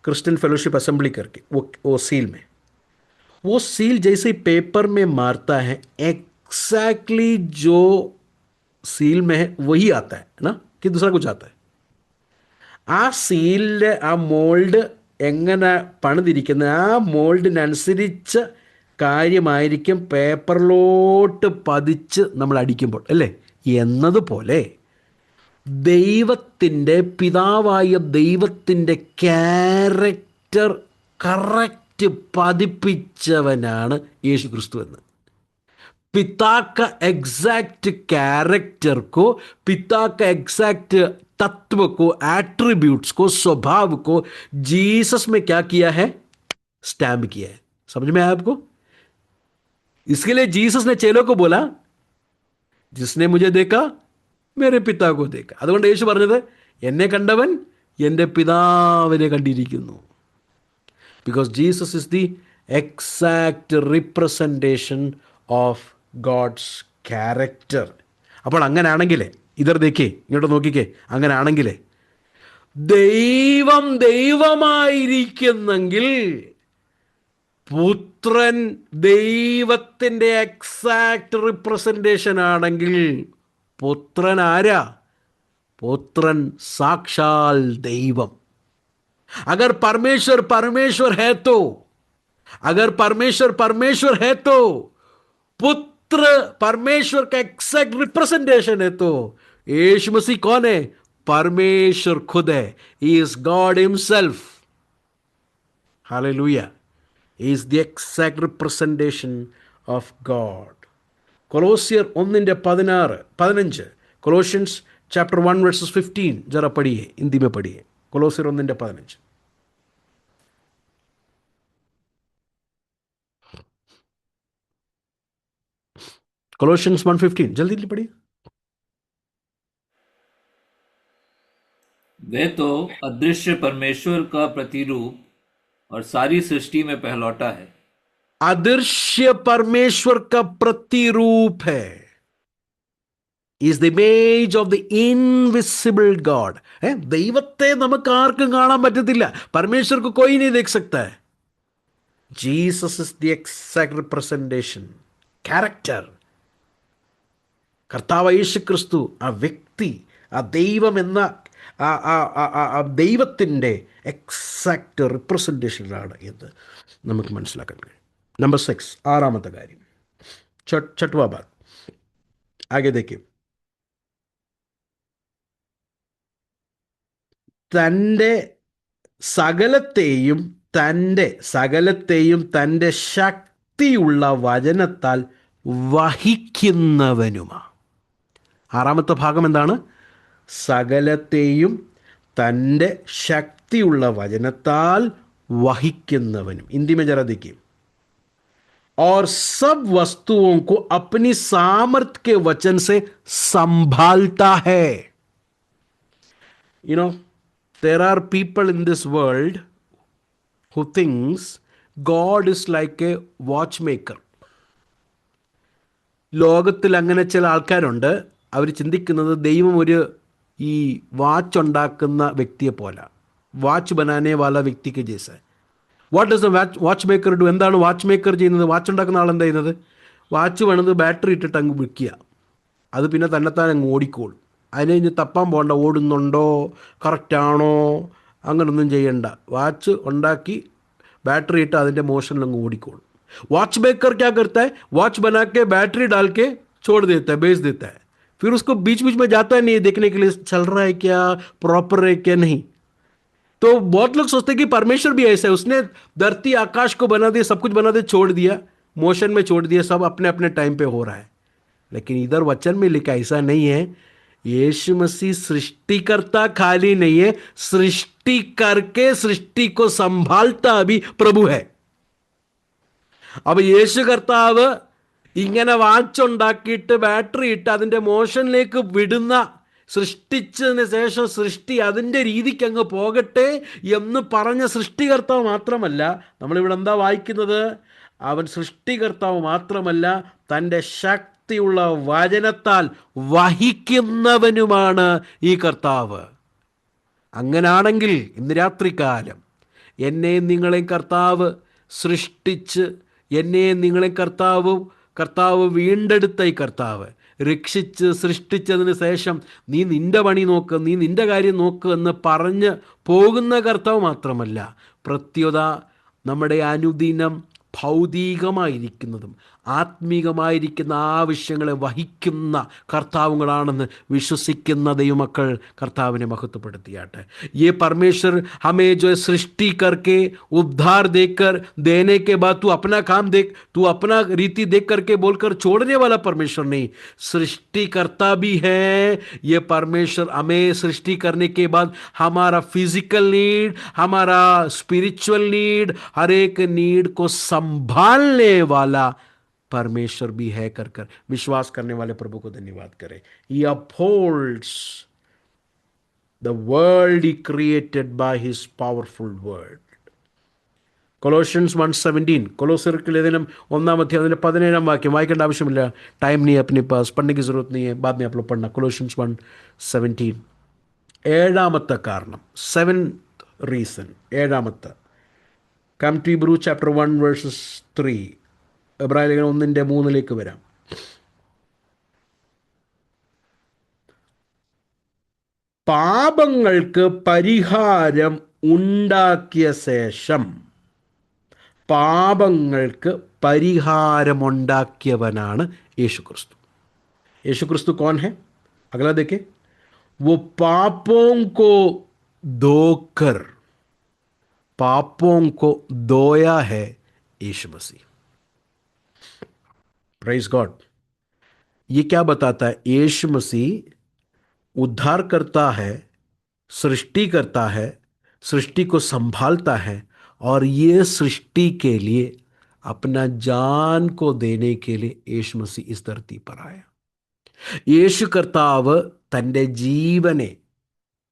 [SPEAKER 1] क्रिश्चियन फेलोशिप असेंबली करके, वो सील में, वो सील जैसे ही पेपर में मारता है एग्जैक्टली जो सील में है वही आता है ना, कि दूसरा कुछ आता है. ആ സീലിൻ്റെ ആ മോൾഡ് എങ്ങനെ പണിതിരിക്കുന്നത്, ആ മോൾഡിനനുസരിച്ച് കാര്യമായിരിക്കും പേപ്പറിലോട്ട് പതിച്ച് നമ്മൾ അടിക്കുമ്പോൾ അല്ലേ. എന്നതുപോലെ ദൈവത്തിൻ്റെ, പിതാവായ ദൈവത്തിൻ്റെ ക്യാരക്ടർ കറക്റ്റ് പതിപ്പിച്ചവനാണ് യേശു ക്രിസ്തു എന്ന്. पिता का एग्जैक्ट कैरेक्टर को, पिता का एग्जैक्ट तत्व को, एट्रीब्यूट्स को, स्वभाव को जीसस में क्या किया है? स्टैम्प किया है. समझ में आया आपको? इसके लिए जीसस ने चेलों को बोला, जिसने मुझे देखा मेरे पिता को देखा. അതുകൊണ്ട് യേശു പറഞ്ഞത്, എന്നെ കണ്ടവൻ എൻ്റെ പിതാവിനെ കണ്ടിരിക്കുന്നു. Because Jesus is the exact representation of God's character. അപ്പോൾ അങ്ങനെയാണെങ്കിൽ ഇതർ ദേക്കേ, ഇങ്ങോട്ട് നോക്കിക്കേ, അങ്ങനെയാണെങ്കിൽ ദൈവം ദൈവമായിരിക്കുന്നെങ്കിൽ പുത്രൻ ദൈവത്തിൻ്റെ എക്സാക്ട് റിപ്രസെൻറ്റേഷൻ ആണെങ്കിൽ പുത്രൻ ആരാ? പുത്രൻ സാക്ഷാൽ ദൈവം. अगर परमेश्वर परमेश्वर है तो, अगर परमेश्वर परमेश्वर है तो पुत्र परमेश्वर का एक्सैक्ट रिप्रेजेंटेशन है तो यीशु मसीह कौन है? परमेश्वर खुद है. He is God himself. Hallelujah. He is the exact representation of God. കൊലോസ്യർ 1:16-15, Colossians chapter 1 verses 15 जरा पढ़िए, हिंदी में पढ़िए. കൊലോസ്യർ 1:15. Colossians 1:15 जल्दी पढ़िए.
[SPEAKER 2] वे तो अदृश्य परमेश्वर का प्रतिरूप और सारी सृष्टि में पहलौठा है.
[SPEAKER 1] अदृश्य परमेश्वर का प्रतिरूप है. is the image of the invisible God. ദൈവത്തെ നമുക്ക് ആർക്കും കാണാൻ പറ്റത്തില്ല. परमेश्वर को कोई नहीं देख सकता है. Jesus is the exact representation, character. കർത്താവ് യേശു ക്രിസ്തു ആ വ്യക്തി, ആ ദൈവം എന്ന ആ ദൈവത്തിൻ്റെ എക്സാക്റ്റ് റിപ്രസെൻറ്റേഷനിലാണ് എന്ന് നമുക്ക് മനസ്സിലാക്കാൻ കഴിയും. നമ്പർ 6, ആറാമത്തെ കാര്യം, छठवां बात आगे देखिए. തൻ്റെ സകലത്തെയും തൻ്റെ ശക്തിയുള്ള വചനത്താൽ വഹിക്കുന്നവനുമാണ്. ആറാമത്തെ ഭാഗം എന്താണ്? സകലത്തെയും തൻ്റെ ശക്തിയുള്ള വചനത്താൽ വഹിക്കുന്നവനും. हिंदी में जरा देखिए. और सब वस्तुओं को अपनी सामर्थ्य के वचन से संभालता है. You know, there are people in this world who thinks God is like a watchmaker. ലോകത്തിൽ അങ്ങനെ ചില ആൾക്കാരുണ്ട്, അവർ ചിന്തിക്കുന്നത് ദൈവം ഒരു ഈ വാച്ച് ഉണ്ടാക്കുന്ന വ്യക്തിയെ പോലെ, വാച്ച് ബനാനെ വാല വ്യക്തിക്ക് ജേസ. What does a watch maker do? എന്താണ് വാച്ച് മേക്കർ ചെയ്യുന്നത്? വാച്ച് ഉണ്ടാക്കുന്ന ആൾ എന്താ ചെയ്യുന്നത്? വാച്ച് വേണത് ബാറ്ററി ഇട്ടിട്ട് അങ്ങ് വിൽക്കുക, അത് പിന്നെ തന്നെത്താൻ അങ്ങ് ഓടിക്കോളും. അതിന് കഴിഞ്ഞ് തപ്പാൻ പോകണ്ട, ഓടുന്നുണ്ടോ കറക്റ്റാണോ അങ്ങനൊന്നും ചെയ്യണ്ട. വാച്ച് ഉണ്ടാക്കി बैटरी इटा അതിൻ്റെ മോഷനിൽ അങ്ങ് ഓടിക്കോളും. वॉच मेकर क्या करता है? वॉच बना के बैटरी डाल के छोड़ देता है, बेच देता है. फिर उसको बीच बीच में जाता नहीं है देखने के लिए चल रहा है क्या, प्रॉपर है क्या नहीं. तो बहुत लोग सोचते हैं कि परमेश्वर भी ऐसा है, उसने धरती आकाश को बना दिया, सब कुछ बना दिया, छोड़ दिया, मोशन में छोड़ दिया, सब अपने अपने टाइम पे हो रहा है. लेकिन इधर वचन में लिखा ऐसा नहीं है। यीशु मसीह सृष्टिकर्ता खाली नहीं है, सृष्टि करके सृष्टि को संभालता भी प्रभु है. അപ്പൊ യേശു കർത്താവ് ഇങ്ങനെ വാച്ച് ഉണ്ടാക്കിയിട്ട് ബാറ്ററി ഇട്ട് അതിൻ്റെ മോഷനിലേക്ക് വിടുന്ന, സൃഷ്ടിച്ചതിന് ശേഷം സൃഷ്ടി അതിൻ്റെ രീതിക്ക് അങ്ങ് പോകട്ടെ എന്ന് പറഞ്ഞ സൃഷ്ടികർത്താവ് മാത്രമല്ല, നമ്മളിവിടെ എന്താ വായിക്കുന്നത്? അവൻ സൃഷ്ടികർത്താവ് മാത്രമല്ല, തൻ്റെ ശക്തിയുള്ള വചനത്താൽ വഹിക്കുന്നവനുമാണ് ഈ കർത്താവ്. അങ്ങനാണെങ്കിൽ ഇന്ന് രാത്രികാലം എന്നെയും നിങ്ങളെയും കർത്താവ് സൃഷ്ടിച്ച്, എന്നെയും നിങ്ങളെയും കർത്താവ് വീണ്ടെടുത്ത ഈ കർത്താവ് രക്ഷിച്ച് സൃഷ്ടിച്ചതിന് ശേഷം നീ നിൻ്റെ പണി നോക്ക്, നീ നിൻ്റെ കാര്യം നോക്ക് എന്ന് പറഞ്ഞ് പോകുന്ന കർത്താവ് മാത്രമല്ല, പ്രത്യുത നമ്മുടെ അനുദിനം ഭൗതികമായിരിക്കുന്നതും ആത്മീകമായിരിക്കുന്ന ആവശ്യങ്ങളെ വഹിക്കുന്ന കർത്താവുകളാണെന്ന് വിശ്വസിക്കുന്ന ദൈവമക്കൾ കർത്താവിനെ മഹത്വപ്പെടുത്തിയാട്ടെ. ये परमेश्वर हमें जो है सृष्टि करके उद्धार देकर देने के बाद तू अपना काम देख, तू अपना रीति देख करके बोलकर छोड़ने वाला परमेश्वर नहीं, सृष्टिकर्ता भी है. ये परमेश्वर हमें सृष्टि करने के बाद हमारा फिजिकल नीड, हमारा स्पिरिचुअल नीड, हर एक नीड को संभालने वाला परमेश्वर भी है कर विश्वास करने वाले प्रभु को धन्यवाद करें. He upholds the world he created by his powerful word. Colossians 1:17, കൊലോസ്യർക്ക് ലേഖനം 1-ാം വാക്യം വായിക്കേണ്ട ആവശ്യമില്ല, टाइम नहीं है अपने पास, पढ़ने की ज़रूरत नहीं है, बाद में आप लोग पढ़ना. Colossians 1:17, ഏഴാമത്തെ കാരണം, 7th reason, ഏഴാമത്തെ. Come to Hebrews chapter 1 verses 3. എബ്രായ ലേഖനം 1:3 വരാം. പാപങ്ങൾക്ക് പരിഹാരം ഉണ്ടാക്കിയ ശേഷം, പാപങ്ങൾക്ക് പരിഹാരമുണ്ടാക്കിയവനാണ് യേശു ക്രിസ്തു. യേശു ക്രിസ്തു कौन है? अगला देखे, वो पापों को धोकर, पापों को धोया है यीशु मसीह. Praise God. ये क्या बताता है? यीशु मसीह उद्धार करता है, सृष्टि करता है, सृष्टि को संभालता है, और ये सृष्टि के लिए अपना जान को देने के लिए यीशु मसीह इस धरती पर आया. യേശു കർത്താവ് തൻ്റെ ജീവനെ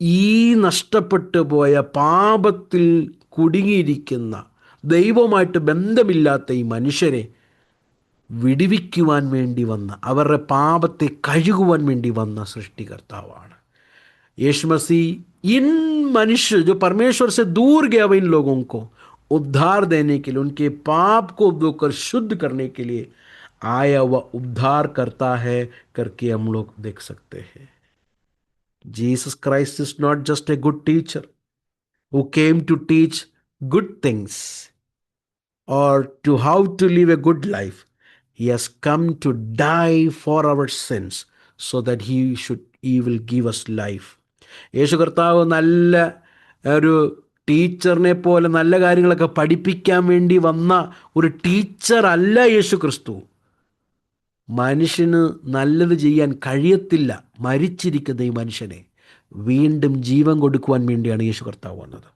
[SPEAKER 1] ഈ നഷ്ടപ്പെട്ടു പോയ പാപത്തിൽ കുടുങ്ങിയിരിക്കുന്ന ദൈവവുമായിട്ട് ബന്ധമില്ലാത്ത ഈ മനുഷ്യരെ വിടുവിക്കുവാൻ വേണ്ടി വന്ന, അവരുടെ പാപത്തെ കഴുകുവാൻ വേണ്ടി വന്ന സൃഷ്ടികർത്താവാണ് यीशु मसीह. इन मनुष्य जो परमेश्वर से दूर गए हुए इन लोगों को उद्धार देने के लिए, उनके पाप को धोकर शुद्ध करने के लिए आया हुआ उद्धार करता है करके हम लोग देख सकते हैं. Jesus Christ is not just a good teacher who came to teach good things or to how to live a good life. He has come to die for our sins so that he will give us life. യേശു കർത്താവ് നല്ല ഒരു ടീച്ചറിനെ പോലെ നല്ല കാര്യങ്ങളൊക്കെ പഠിപ്പിക്കാൻ വേണ്ടി വന്ന ഒരു ടീച്ചർ അല്ല യേശു ക്രിസ്തു. മനുഷ്യന് നല്ലത് ചെയ്യാൻ കഴിയത്തില്ല, മരിച്ചിരിക്കുന്ന ഈ മനുഷ്യനെ വീണ്ടും ജീവൻ കൊടുക്കുവാൻ വേണ്ടിയാണ് യേശു കർത്താവ് വന്നത്.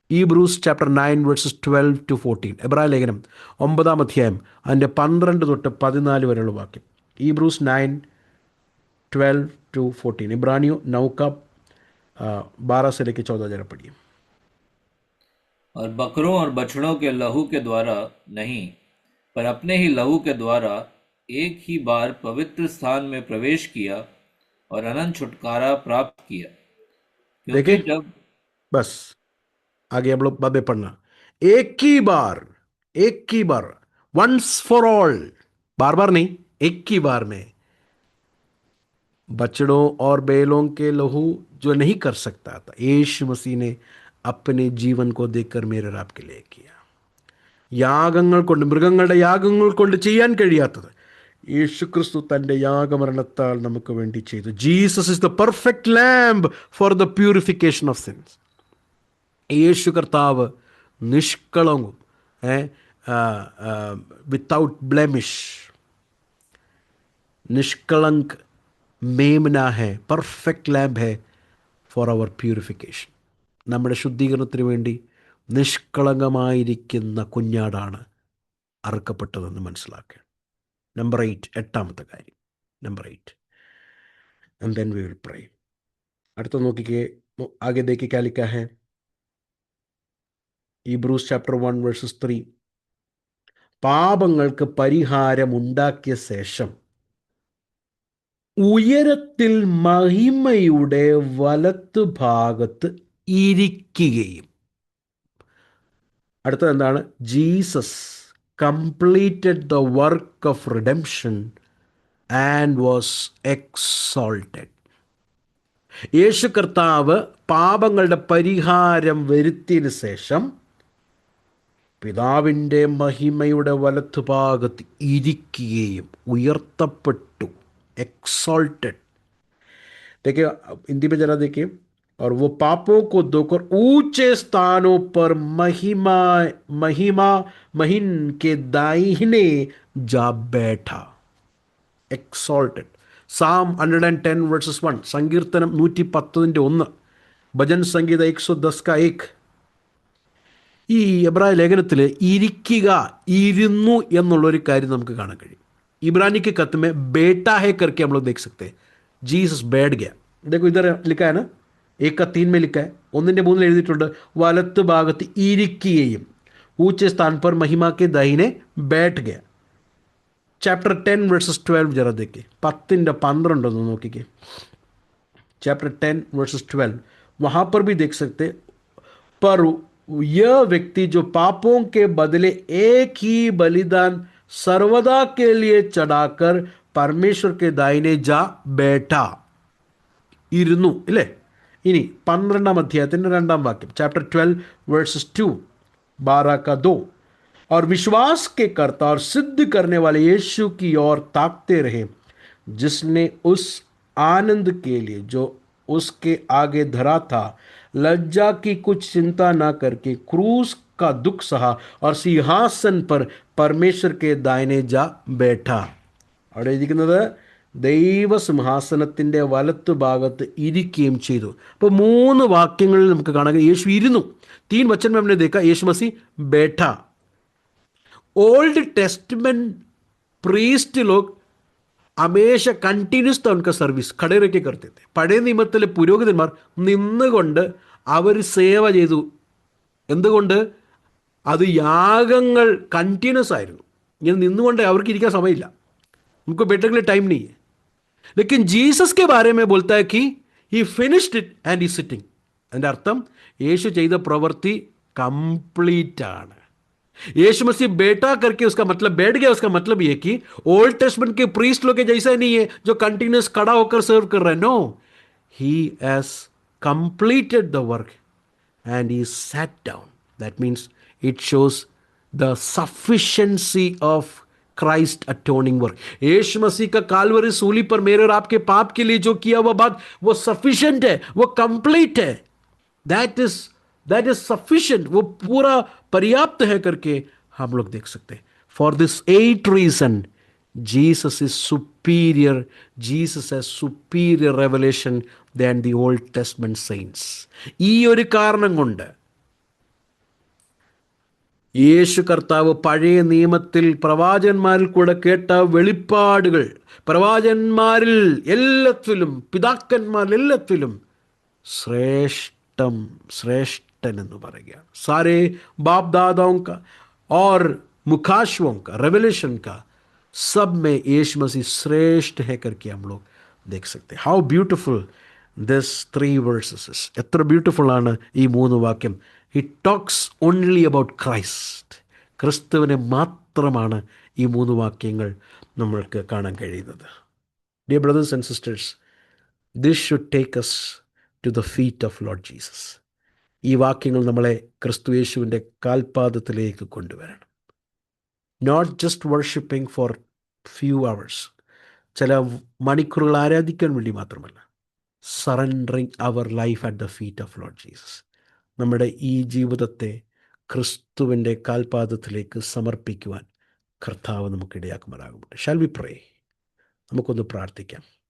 [SPEAKER 1] Hebrews chapter 9 verses 12-14, എബ്രായ ലേഖനം 9-ാം അധ്യായം അതിൻ്റെ 12-14 വരെയുള്ള വാക്യം. Hebrews 9:12-14. इब्रानियों 9 का 12 से लेकर 14 जरा पढ़िए.
[SPEAKER 2] और बकरों और बछड़ों के लहू के द्वारा नहीं, पर अपने ही लहू के द्वारा एक ही बार पवित्र स्थान में प्रवेश किया और अनंत छुटकारा प्राप्त किया.
[SPEAKER 1] देखिए,
[SPEAKER 2] जब
[SPEAKER 1] बस आगे हम लोग बाबे पढ़ना. एक ही बार, वंस फॉर ऑल, बार बार नहीं, एक ही बार में. बछड़ों और बैलों के लहू जो नहीं कर सकता था, यीशु मसीह ने अपने जीवन को देकर मेरे और आपके लिए किया. യാഗങ്ങൾ കൊണ്ട്, മൃഗങ്ങളുടെ യാഗങ്ങൾ കൊണ്ട് ചെയ്യാൻ കഴിയാത്തത് യേശു ക്രിസ്തു തൻ്റെ യാഗമരണത്താൽ നമുക്ക് വേണ്ടി ചെയ്തു. Jesus is the perfect lamb for the purification of sins. Yeshu കർത്താവ് നിഷ്കളങ്കവും വിത്തൗട്ട് ബ്ലെമിഷ് നിഷ്കളങ്ക് മേംന ഹെ, പെർഫെക്റ്റ് ലാംബ് ഹെ ഫോർ അവർ പ്യൂരിഫിക്കേഷൻ. നമ്മുടെ ശുദ്ധീകരണത്തിന് വേണ്ടി നിഷ്കളങ്കമായിരിക്കുന്ന കുഞ്ഞാടാണ് അറുക്കപ്പെട്ടതെന്ന് മനസ്സിലാക്കുക. നമ്പർ 8, എട്ടാമത്തെ കാര്യം. Number 8, and then we will pray. അടുത്ത നോക്കിക്കേ, ആകെ ദേഖിയെ ക്യാ ലിഖാ ഹെ. Hebrews chapter 1 verses 3. പാപങ്ങൾക്ക് പരിഹാരമുണ്ടാക്കിയ ശേഷം ഉയരത്തിൽ മഹിമയുടെ വലത്ത് ഭാഗത്ത് ഇരിക്കുകയും. അടുത്തത് എന്താണ്? Jesus completed the work of redemption and was exalted. Yeshu കർത്താവ് പാപങ്ങളുടെ പരിഹാരം വരുത്തിയതിന് ശേഷം പിതാവിൻ്റെ മഹിമയുടെ വലത്തുഭാഗത്ത് ഇരിക്കുകയും ഉയർത്തപ്പെട്ടു. एक्सॉल्टेड. देखिए हिंदी में जरा देखिए. और वो पापों को धोकर ऊंचे स्थानों पर महिमा महिमा महिन के दाहिने जा बैठा. एक्सॉल्टेड. സാം 110 വേഴ്സസ് 1, സങ്കീർത്തനം 110:1, ഭജൻ സംഗീത 110:1. ഈ എബ്രായ ലേഖനത്തിൽ ഇരിക്കുക, ഇരുന്നു എന്നുള്ളൊരു കാര്യം നമുക്ക് കാണാൻ കഴിയും. इब्रानी के खत में बेटा है करके हम लोग देख सकते हैं. जीसस बैठ गया. देखो इधर लिखा है ना, 1:3 में लिखा है. 1:3 എഴുതിയിട്ടുണ്ട്, വലത്ത് ഭാഗത്ത് ഇരിക്കുകയും ऊंचे स्थान पर महिमा के दाहिने बैठ गया. चैप्टर 10 വേഴ്സസ് 12 जरा देखिए. 10:12 ഒന്ന് നോക്കിക്കേ. चैप्टर 10 വേഴ്സസ് 12, वहाँ पर भी देख सकते. पर यह व्यक्ति जो पापों के बदले एक ही बलिदान सर्वदा के लिए चढ़ाकर परमेश्वर के दाहिने जा बैठा. ഇരുന്നു ഇല്ലേ. ഇനി 12-ാം അധ്യായത്തിൻ്റെ 2-ാം വാക്യം, ചാപ്റ്റർ 12 വേഴ്സസ് 2, 12-2. और विश्वास के कर्ता और सिद्ध करने वाले यीशु की ओर ताकते रहे, जिसने उस आनंद के लिए जो उसके आगे धरा था लज्जा की कुछ चिंता ना करके क्रूस का दुख सहा और सिंहासन पर परमेश्वर के दाहिने जा बैठा. അവിടെ ഇരിക്കുന്നത് ദൈവസിംഹാസനത്തിൻ്റെ വലത്ത് ഭാഗത്ത് ഇരിക്കുകയും ചെയ്തു. അപ്പോൾ 3 വാക്യങ്ങളിൽ നമുക്ക് കാണാം യേശു ഇരുന്നു. 3 वचन में हमने देखा यीशु मसीह बैठा. ओल्ड टेस्टमेंट प्रीस्ट लोग हमेशा कंटिन्यूस था उनका सर्विस, खड़े रह के करते थे. പഴയ നിയമത്തിലെ പുരോഹിതന്മാർ നിന്നുകൊണ്ട് അവർ സേവ ചെയ്തു. എന്തുകൊണ്ട്? അത് യാഗങ്ങൾ കണ്ടിന്യൂസ് ആയിരുന്നു. ഇങ്ങനെ നിന്നുകൊണ്ട് അവർക്ക് ഇരിക്കാൻ സമയമില്ല. उनको बैठने के लिए टाइम नहीं है. लेकिन जीसस के बारे में बोलता है कि ही finished it and he sitting. അതിൻ്റെ അർത്ഥം യേശു ചെയ്ത പ്രവൃത്തി കംപ്ലീറ്റ് ആണ്. यीशु मसीह बेटा करके उसका मतलब बैठ गया. उसका मतलब ये कि ओल्ड टेस्टमेंट के प्रीस्ट लोग के जैसा नहीं है जो कंटिन्यूस खड़ा होकर सर्व कर रहे हैं. No, he has completed the work and he sat down. That means it shows the sufficiency of Christ atoning work. यीशु मसीह का कालवरी सूली पर मेरे और आपके पाप के लिए जो किया हुआ बात वो सफिशिएंट है, वो कंप्लीट है. that is sufficient. वो पूरा पर्याप्त है करके हम लोग देख सकते हैं. For this 8 reason Jesus is superior. Jesus has superior revelation than the Old Testament saints. ഈ ഒരു കാരണം കൊണ്ട് യേശു കർത്താവ് പഴയ നിയമത്തിൽ പ്രവാചകന്മാരിൽ കൂടെ കേട്ട വെളിപ്പാടുകൾ, പ്രവാചകന്മാരിൽ എല്ലാത്തിലും പിതാക്കന്മാരിൽ എല്ലാത്തിലും ശ്രേഷ്ഠൻ എന്ന് പറയുകയാണ്. സാരേ बाप दादाओं का और मुखाशुओं का रेवलेशन का सब में यीशु मसीह श्रेष्ठ है करके हम लोग देख सकते हैं. How beautiful this 3 verses. എത്ര ബ്യൂട്ടിഫുൾ ആണ് ഈ 3 വാക്യം. He talks only about Christ. ക്രിസ്തുവിനെ മാത്രമാണ് ഈ 3 വാക്യങ്ങൾ നമ്മൾക്ക് കാണാൻ കഴിയുന്നത്. Dear brothers and sisters, this should take us to the feet of Lord Jesus. ഈ വാക്യങ്ങൾ നമ്മളെ ക്രിസ്തു യേശുവിൻ്റെ കാൽപാദത്തിലേക്ക് കൊണ്ടുവരണം. Not just worshipping for few hours, ചില മണിക്കൂറുകൾ ആരാധിക്കാൻ വേണ്ടി മാത്രമല്ല. Surrendering our life at the feet of Lord Jesus. നമ്മുടെ ഈ ജീവിതത്തെ ക്രിസ്തുവിൻ്റെ കാൽപാദത്തിലേക്ക് സമർപ്പിക്കുവാൻ കർത്താവ് നമുക്കിടയാക്കുമാറാകും. ഷാൽ വി പ്രേ? നമുക്കൊന്ന് പ്രാർത്ഥിക്കാം.